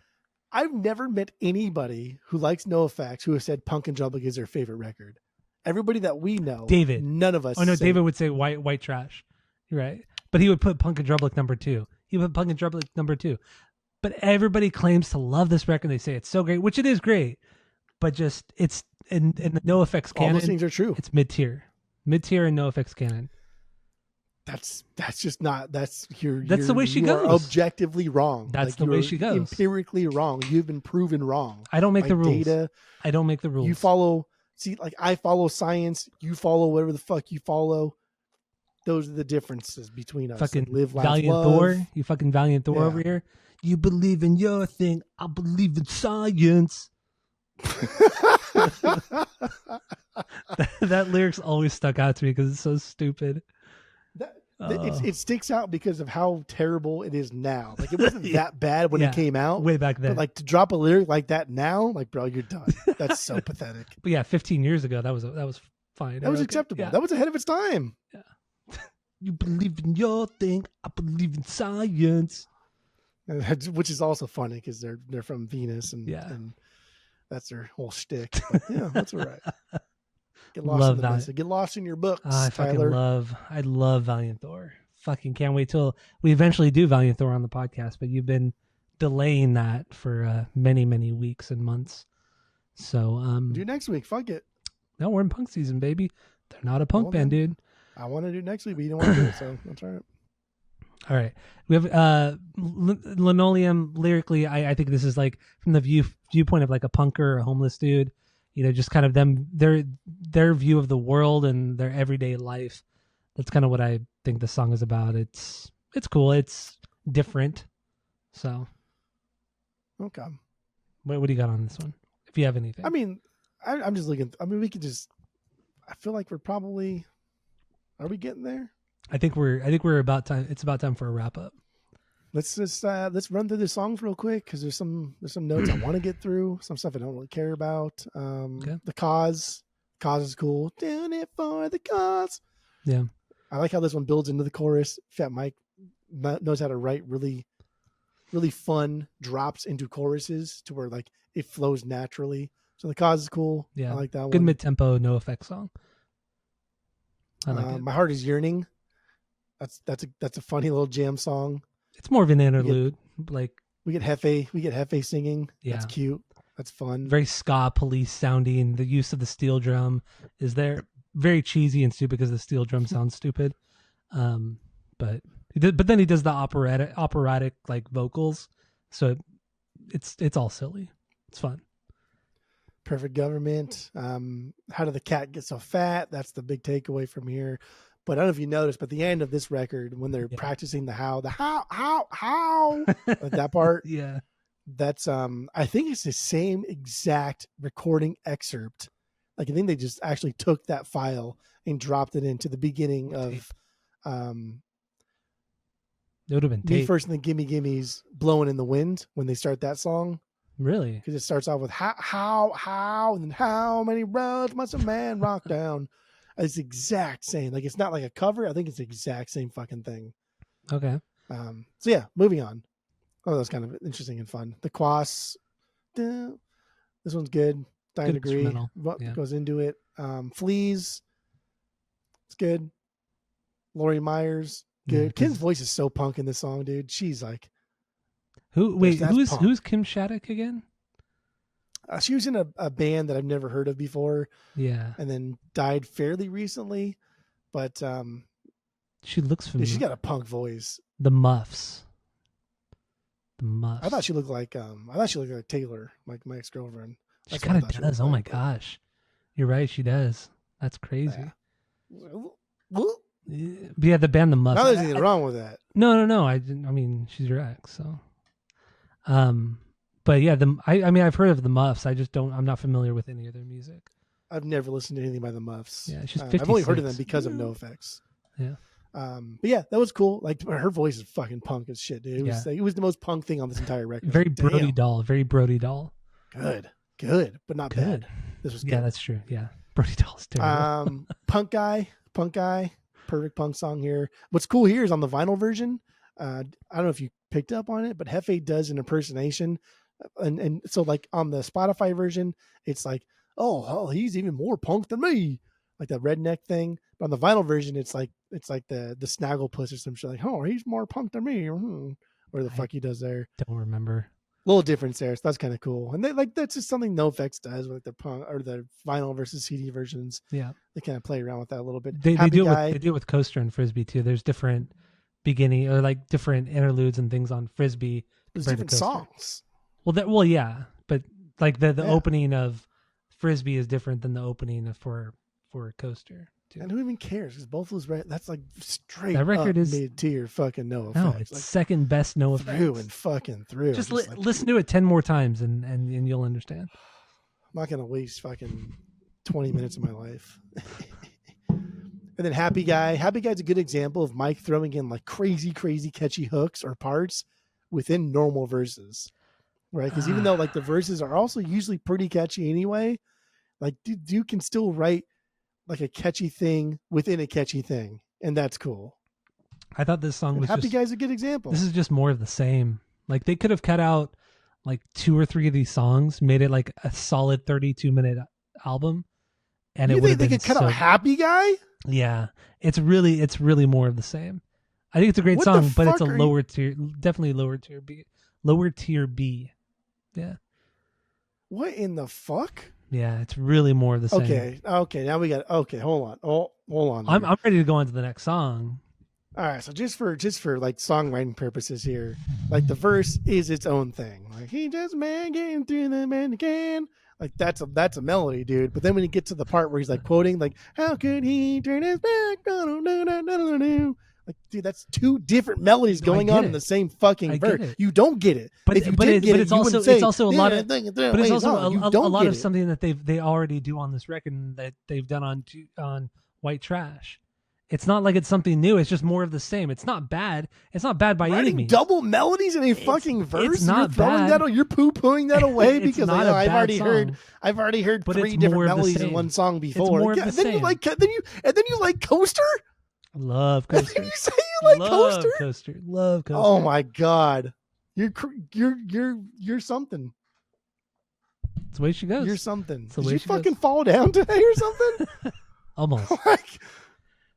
I've never met anybody who likes NOFX who has said Punk In Drublic is their favorite record. Everybody that we know, David, none of us. Oh no, David would say White Trash. You're right, but he would put Punk In Drublic number 2. He would put Punk In Drublic number 2. But everybody claims to love this record. They say it's so great, which it is great. But just it's in the NOFX canon. All those things are true. It's mid tier in NOFX canon. That's just not. That's the way she goes. Objectively wrong. That's the way she goes. Empirically wrong. You've been proven wrong. I don't make the rules. Data. I don't make the rules. You follow. See, like I follow science. You follow whatever the fuck you follow. Those are the differences between us. Fucking live, laugh, Valiant love. Thor. You fucking Valiant Thor over here. You believe in your thing. I believe in science. that lyric's always stuck out to me because it's so stupid. It sticks out because of how terrible it is now. Like it wasn't that bad when it came out way back then. But like to drop a lyric like that now, like bro, you're done. That's so pathetic. But yeah, 15 years ago, that was fine. That was acceptable. Yeah. That was ahead of its time. Yeah. You believe in your thing. I believe in science. Which is also funny because they're from Venus and that's their whole shtick. But yeah, that's all right. Get lost in the message. Get lost in your books, Tyler. I love Valiant Thor. Fucking can't wait till we eventually do Valiant Thor on the podcast. But you've been delaying that for many, many weeks and months. So do next week. Fuck it. No, we're in punk season, baby. They're not a punk band, dude. I want to do next week, but you don't want to do it, so that's all right. All right. We have Linoleum lyrically. I think this is like from the viewpoint of like a punker or a homeless dude, you know, just kind of their view of the world and their everyday life. That's kind of what I think the song is about. It's cool. It's different. So. Okay. What do you got on this one? If you have anything. I mean, I'm just looking. I mean, we could just, I feel like we're probably, are we getting there? I think we're about time. It's about time for a wrap up. let's run through the songs real quick because there's some notes I want to get through, some stuff I don't really care about. Okay. The cause is cool. Doing it for the cause. Yeah. I like how this one builds into the chorus. Fat Mike knows how to write really, really fun drops into choruses to where like it flows naturally. So the cause is cool. Yeah. I like that one. Good mid-tempo NOFX song. I like it. My Heart Is Yearning. That's a funny little jam song. It's more of an interlude. We get Hefe singing. Yeah. That's cute. That's fun. Very ska police sounding. The use of the steel drum is there. Very cheesy and stupid because the steel drum sounds stupid. But then he does the operatic like vocals. So it's all silly. It's fun. Perfect Government. How did the cat get so fat? That's the big takeaway from here. But I don't know if you noticed, but the end of this record, when they're practicing the how, like that part. Yeah. That's I think it's the same exact recording excerpt. Like I think they just actually took that file and dropped it into the beginning of it would have been Me First and the Gimme Gimmes Blowing in the Wind when they start that song. Really? Because it starts off with how, and then how many roads must a man rock down? It's the exact same. Like it's not like a cover. I think it's the exact same fucking thing. Okay. So yeah, moving on. Oh, that's kind of interesting and fun. The Quas. This one's good. Dying to agree. What goes into it. Fleas. It's good. Lori Myers. Good. Yeah, Kim's voice is so punk in this song, dude. She's like, who's Kim Shattuck again? She was in a band that I've never heard of before. Yeah. And then died fairly recently. But she looks familiar. She's got a punk voice. The Muffs. I thought she looked like Taylor, like my ex-girlfriend. She kind of does. Oh my gosh. You're right, she does. That's crazy. Yeah, the band The Muffs. Now there's anything wrong with that. No. I mean, she's your ex, so. But yeah, I've heard of the Muffs. I'm not familiar with any of their music. I've never listened to anything by the Muffs. Yeah, she's 56. I've only heard of them because of NOFX. Yeah. But yeah, that was cool. Like her voice is fucking punk as shit, dude. It was the most punk thing on this entire record. Very Brody Doll. Very Brody Doll. Good, but not bad. This was good. Yeah, that's true. Yeah, Brody Doll is terrible. Punk guy. Perfect punk song here. What's cool here is on the vinyl version. I don't know if you picked up on it, but Hefe does an impersonation, and so like on the Spotify version, it's like, oh, he's even more punk than me, like that redneck thing. But on the vinyl version, it's like the Snagglepuss or some shit, like, oh, he's more punk than me, or the fuck he does there. Don't remember. Little difference there, so that's kind of cool. And that's just something NOFX does with the punk or the vinyl versus CD versions. Yeah, they kind of play around with that a little bit. They do it with Coaster and Frisbee too. There's different beginning or like different interludes and things on Frisbee. There's different songs. Yeah, but like the opening of Frisbee is different than the opening for Coaster. Too. And who even cares? Because both of those, that's like straight that record is mid-tier fucking NOFX. No, it's like second best NOFX. Through and fucking through. Just listen to it 10 more times and you'll understand. I'm not going to waste fucking 20 minutes of my life. And then Happy Guy. Happy Guy's a good example of Mike throwing in like crazy, crazy catchy hooks or parts within normal verses. Right? Because even though like the verses are also usually pretty catchy anyway, like dude can still write like a catchy thing within a catchy thing, and that's cool. I thought this song was Happy Guy's a good example. This is just more of the same. Like they could have cut out like 2 or 3 of these songs, made it like a solid 32-minute album, and it would have been. They could cut out Happy Guy? Yeah, it's really more of the same. I think it's a great song, but it's a lower tier, definitely lower tier B. Yeah. What in the fuck? Yeah, it's really more of the same. Okay. Now we got. Okay, hold on. I'm ready to go on to the next song. All right, so just for like songwriting purposes here, like the verse is its own thing. Like he just man getting through the man again. Like that's a melody, dude. But then when you get to the part where he's like quoting, like how could he turn his back on? Like, dude, that's 2 different melodies going on in the same fucking verse. You don't get it. But if you did get it, it's also a lot of something that they already do on this record and that they've done on White Trash It's not like it's something new. It's just more of the same. It's not bad. It's not bad by any means. Double melodies in a fucking verse. It's not you're throwing bad. You're poo-pooing that away It's because not like, a I've bad already song. heard But 3 it's different more of the melodies in same. one song before. more of the then same. you like Coaster. Love Coaster. And then you say you like Love Coaster. Love Coaster. Oh my god, you're something. That's the way she goes. You're something. It's the Did way you she fucking goes. fall down today or something? Almost. Like,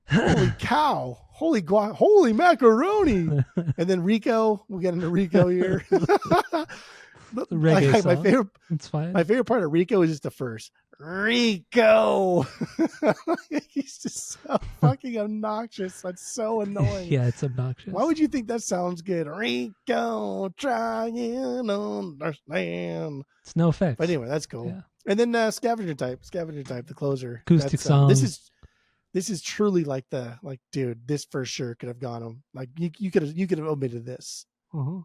holy cow. Holy macaroni. And then Rico, we get into Rico here. The reggae song. It's fine. My favorite part of Rico is just the first. Rico. He's just so fucking obnoxious. That's so annoying. Yeah, it's obnoxious. Why would you think that sounds good? Rico, try and understand. It's NOFX. But anyway, that's cool. Yeah. And then Scavenger type, the closer. Acoustic song. This is truly dude, this for sure could have gone on. Like you could have omitted this. Mm-hmm.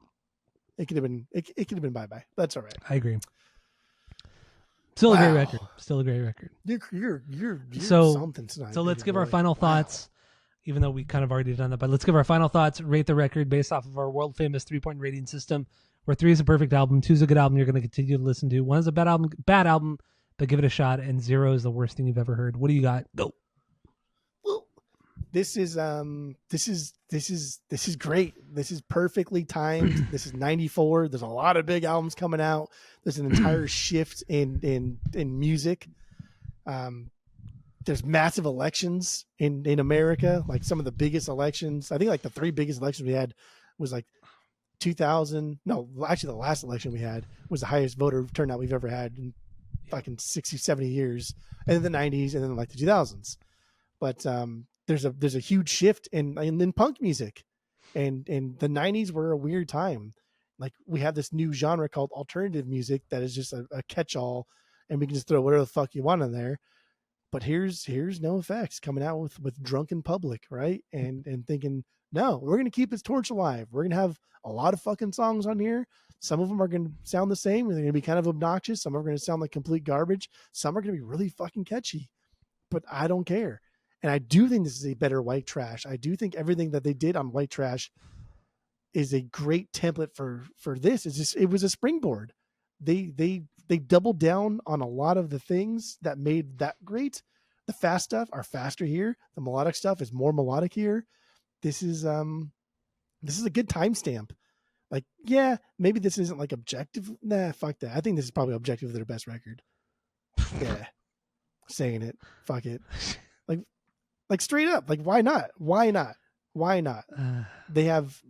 It could have been bye. That's all right. I agree. Still a great record. Still a great record. You're so something tonight. So let's give our final thoughts, even though we kind of already done that. But let's give our final thoughts. Rate the record based off of our world famous 3-point rating system, where 3 is a perfect album, 2 is a good album you're going to continue to listen to, 1 is a bad album, but give it a shot, and 0 is the worst thing you've ever heard. What do you got? Go. Well, this is great. This is perfectly timed. This is 94. There's a lot of big albums coming out. There's an entire shift in music. There's massive elections in America, like some of the biggest elections. I think like the 3 biggest elections we had was like 2000. No, actually the last election we had was the highest voter turnout we've ever had in fucking 60, 70 years. And then the 90s and then like the 2000s. But there's a huge shift in punk music. And the 90s were a weird time. Like we have this new genre called alternative music that is just a catch-all, and we can just throw whatever the fuck you want in there. But here's NOFX coming out with Drunken Public, right? And thinking, no, we're gonna keep this torch alive. We're gonna have a lot of fucking songs on here. Some of them are gonna sound the same, and they're gonna be kind of obnoxious. Some are gonna sound like complete garbage. Some are gonna be really fucking catchy. But I don't care. And I do think this is a better White Trash. I do think everything that they did on White Trash is a great template for this. It was a springboard. They doubled down on a lot of the things that made that great. The fast stuff are faster here. The melodic stuff is more melodic here. This is a good timestamp. Like, yeah, maybe this isn't like objective. Nah, fuck that. I think this is probably objectively their best record. Yeah. Saying it. Fuck it. Like straight up. Like, why not? They have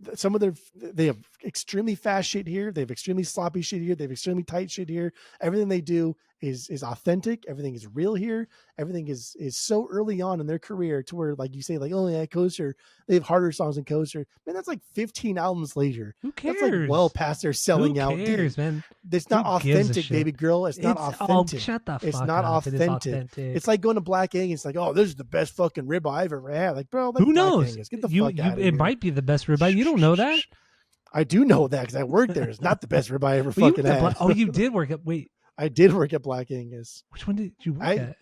extremely fast shit here. They have extremely sloppy shit here. They have extremely tight shit here. Everything they do is authentic. Everything is real here. Everything is so early on in their career to where, like you say, like, oh yeah, Coaster, they have harder songs than Coaster. Man, that's like 15 albums later. Who cares? That's like well past their selling out. Who cares, man? It's not authentic, baby girl. It's not authentic. Oh, shut the fuck It's not up. authentic. It's like going to Black Angus. It's like, oh, this is the best fucking ribeye I've ever had. Like, bro, who knows? Get the fuck out of here. It might be the best ribeye. You don't know that? I do know that because I worked there. It's not the best ribeye I ever fucking had. You did work at, wait. I did work at Black Angus. Which one did you work at?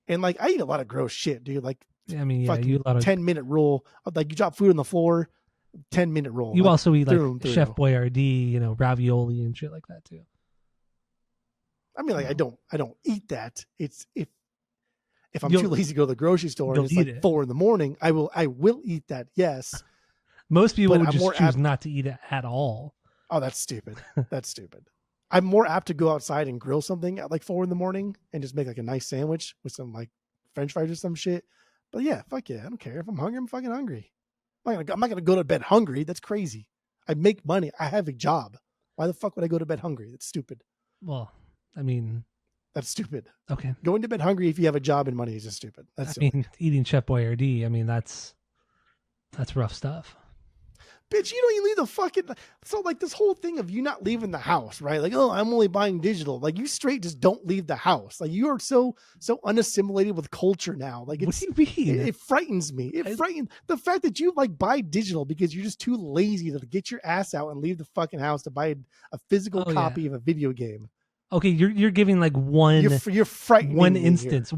And like, I eat a lot of gross shit, dude. Like, I mean, yeah, you a lot of 10-minute rule. Like, you drop food on the floor, 10-minute rule. You like, also eat like Chef Boyardee, ravioli and shit like that too. I mean, like, I don't eat that. It's if I'm too lazy to go to the grocery store and it's like 4 a.m, I will eat that. Yes. Most people would just choose not to eat it at all. Oh, that's stupid. That's stupid. I'm more apt to go outside and grill something at like 4 a.m. and just make like a nice sandwich with some like French fries or some shit. But yeah, fuck yeah. I don't care. If I'm hungry, I'm fucking hungry. I'm not going to go to bed hungry. That's crazy. I make money. I have a job. Why the fuck would I go to bed hungry? That's stupid. Well, I mean, that's stupid. Okay. Going to bed hungry if you have a job and money is just stupid. That's silly. Eating Chef Boyardee, I mean, that's rough stuff. Bitch, you don't even leave the fucking... So, like, this whole thing of you not leaving the house, right? Like, oh, I'm only buying digital. Like, you straight just don't leave the house. Like, you are so unassimilated with culture now. Like, what do you mean? It frightens me. It frightens... The fact that you, like, buy digital because you're just too lazy to get your ass out and leave the fucking house to buy a physical copy of a video game. Okay, you're giving like one You're frightening one me instance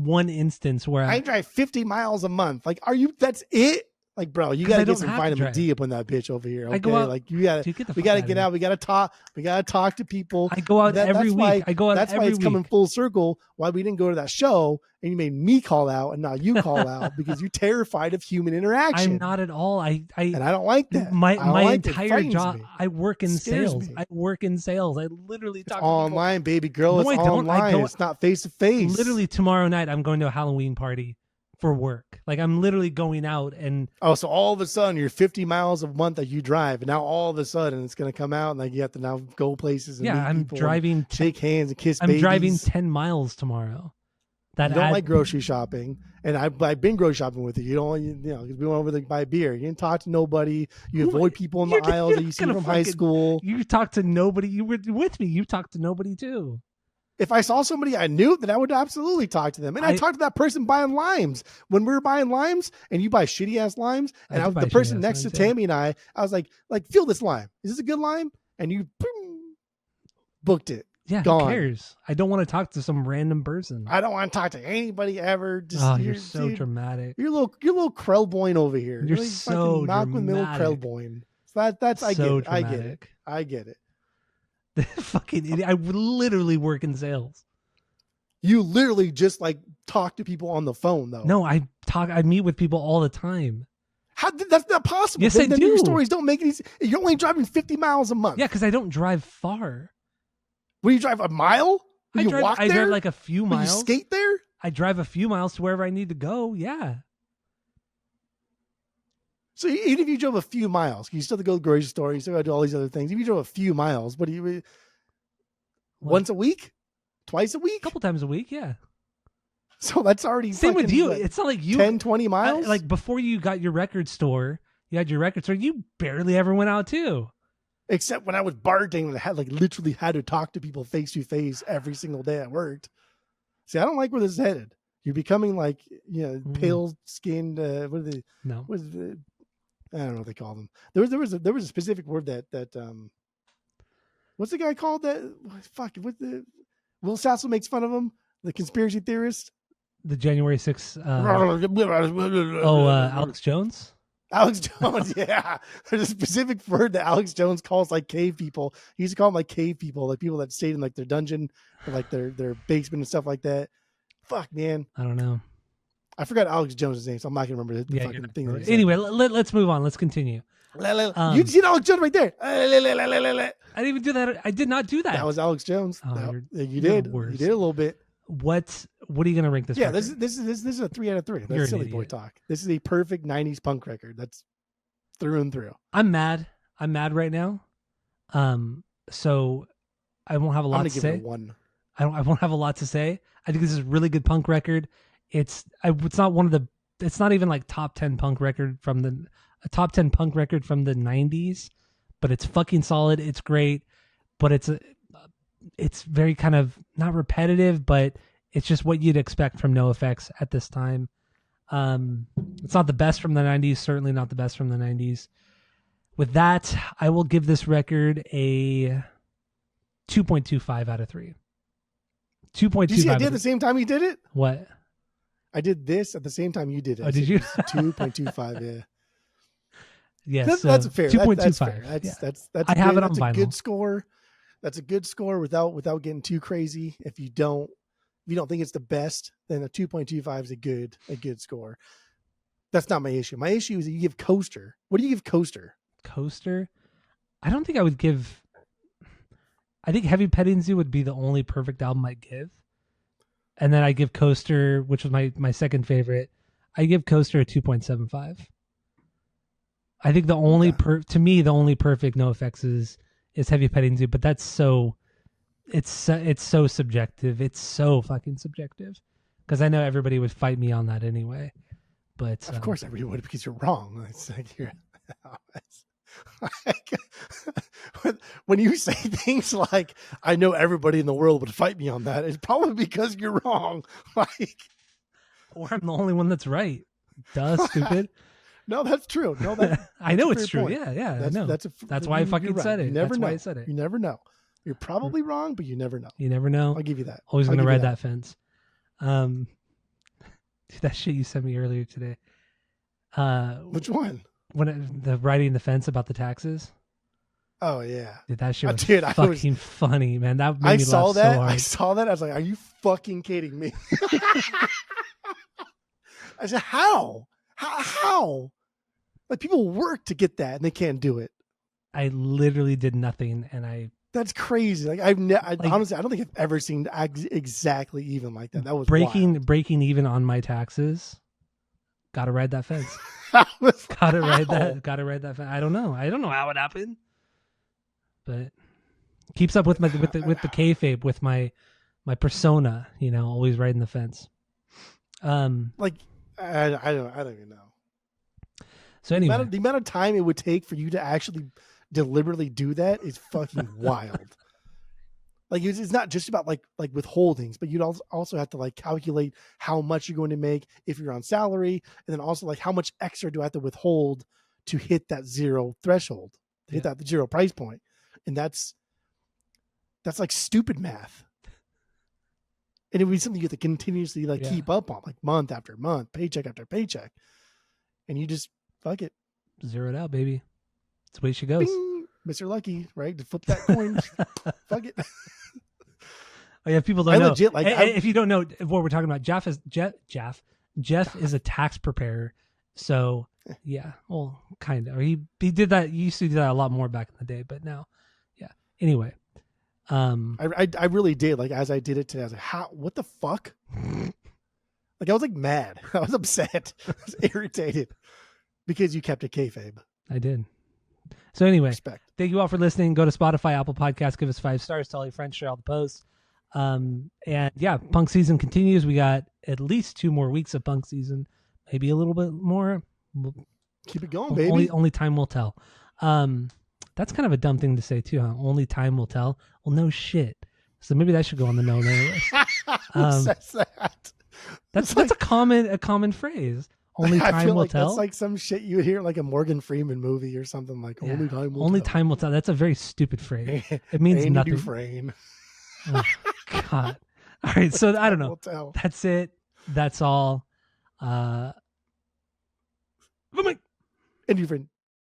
where I drive 50 miles a month. Like, are you? That's it. Like, bro, you 'cause got I to get don't some have to vitamin drive. D up on that bitch over here. I Okay, go out- like you got Dude, get the we fuck got to outta get here. out. We got to talk. We got to talk to people. I go out every week. Why, I go out that's every why it's coming week. full circle. Why we didn't go to that show and you made me call out and not you call out because you're terrified of human interaction. I'm not at all. And I don't like that. My like entire it. job. Me. I work in Scares sales. me. I work in sales. I literally It's talk to online, people. baby girl. No, It's I don't. online. It's not face to face. Literally tomorrow night, I'm going to a Halloween party for work. Like I'm literally going out and so all of a sudden you're 50 miles a month that you drive, and now all of a sudden it's going to come out and like you have to now go places and meet I'm people driving, shake hands and kiss I'm babies. driving 10 miles tomorrow. You don't like grocery shopping, and I've been grocery shopping with you. You don't, because we went over to buy beer. You didn't talk to nobody. You avoid people in the aisles that you see from high school. You talk to nobody. You were with me. You talked to nobody too. If I saw somebody I knew, then I would absolutely talk to them. And I talked to that person buying limes. When we were buying limes and you buy shitty ass limes, and I was the person next to Tammy and I was like, feel this lime. Is this a good lime? And you boom, booked it. Yeah, gone. Who cares? I don't want to talk to some random person. I don't want to talk to anybody ever. You're so dramatic. You're a little Krellboyne over here. You're so Malcolm Middle Krellboyne. So that's I so get it. dramatic. I get it. Fucking idiot. I literally work in sales. You literally just like talk to people on the phone though. No, I meet with people all the time. That's not possible. Yes, I do. Your stories don't make any sense. You're only driving 50 miles a month. Yeah, because I don't drive far. Will you drive a mile? Will you walk there? I drive like a few miles. Will you skate there? I drive a few miles to wherever I need to go. Yeah. So even if you drove a few miles, you still have to go to the grocery store. You still got to do all these other things. If you drove a few miles, what do you? Once a week? Twice a week? A couple times a week, yeah. So that's already same with you. It's not like you 10, 20 miles. Like before you got your record store, you barely ever went out too. Except when I was bartending, I had literally had to talk to people face to face every single day I worked. See, I don't like where this is headed. You're becoming pale skinned. What are they? No. What is the? I don't know what they call them. There was a specific word that what's the guy called that? Fuck. What the? Will Sassel makes fun of him. The conspiracy theorist. The January 6th. Alex Jones. Alex Jones, yeah. There's a specific word that Alex Jones calls cave people. He used to call them cave people, people that stayed in their dungeon, or their basement and stuff like that. Fuck, man. I don't know. I forgot Alex Jones' name, so I'm not gonna remember the fucking thing. Anyway, let's move on. Let's continue. You see Alex Jones right there. I didn't even do that. I did not do that. That was Alex Jones. Oh, you did. You did a little bit. What are you gonna rank this? Yeah, record? this is a 3 out of 3. That's silly boy talk. This is a perfect 90s punk record. That's through and through. I'm mad right now. So I won't have a lot to say. I'm gonna give it a 1. I won't have a lot to say. I think this is a really good punk record. It's not even top 10 punk record a top 10 punk record from the 90s, but it's fucking solid. It's great, but it's very kind of not repetitive, but it's just what you'd expect from NOFX at this time. It's not the best from the 90s, certainly not the best from the 90s. With that, I will give this record a 2.25 out of 3. 2.25. You see, I did at the same time you did it? What? I did this at the same time you did it. Oh, did you? 2.25, yeah. Yes, that's fair. 2.25. That's I have it on vinyl. That's a good score. That's a good score without getting too crazy. If you don't think it's the best, then a 2.25 is a good score. That's not my issue. My issue is that you give Coaster. What do you give Coaster? Coaster? I don't think I would give. I think Heavy Petting Zoo would be the only perfect album I'd give. And then I give Coaster, which was my second favorite. I give Coaster a 2.75. I think the only to me the only perfect NOFX is Heavy Petting Zoo, but that's so it's so subjective. It's so fucking subjective. Because I know everybody would fight me on that anyway. But of course everybody would, because you're wrong. It's like you're when you say things like I know everybody in the world would fight me on that, it's probably because you're wrong. Or I'm the only one that's right. Duh, stupid. No, that's true. No, I know it's true. Point. Yeah. That's why I fucking said it. You never know. Why I said it. You never know. You're probably wrong, but you never know. You never know. I'll give you that. Always going to ride that fence. Dude, that shit you sent me earlier today. Which one? The riding the fence about the taxes. Oh yeah, dude, that shit was fucking funny, man. That made me laugh so hard. I saw that. I was like, "Are you fucking kidding me?" I said, "How? How? Like people work to get that, and they can't do it." I literally did nothing, and that's crazy. Like honestly, I don't think I've ever seen exactly even like that. That was breaking even on my taxes. Got to ride that fence. Got to ride that fence. I don't know how it happened. But keeps up with the kayfabe, with my persona, always riding the fence. Like I don't even know. So anyway, the amount of time it would take for you to actually deliberately do that is fucking wild. Like it's not just about like withholdings, but you'd also have to like calculate how much you're going to make if you're on salary, and then also like how much extra do I have to withhold to hit that zero threshold, to hit that zero price point. And that's like stupid math. And it would be something you have to continuously keep up on, like month after month, paycheck after paycheck. And you just fuck it. Zero it out, baby. That's the way she goes. Bing! Mr. Lucky, right? To flip that coin. Fuck it. Oh yeah, people don't know. Legit, if you don't know what we're talking about, Jeff is a tax preparer. So yeah, well, kind of. Or he did that. He used to do that a lot more back in the day, but now. Anyway, I really did. Like as I did it today, I was like, "How? What the fuck?" Like I was like mad. I was upset. I was irritated because you kept a kayfabe. I did. So anyway, respect. Thank you all for listening. Go to Spotify, Apple Podcasts, give us 5 stars, tell your friends, share all the posts. And yeah, punk season continues. We got at least 2 more weeks of punk season, maybe a little bit more. Keep it going, baby. Only time will tell. That's kind of a dumb thing to say too, huh? Only time will tell. Well, no shit. So maybe that should go on the no list. Who says that? That's a common phrase. Only time will tell. That's like some shit you would hear like a Morgan Freeman movie or something like. Only time will tell. Only time will tell. That's a very stupid phrase. It means Andy nothing. Dufresne. Oh, God. All right. So I don't know. That's it. That's all. Andy Dufresne.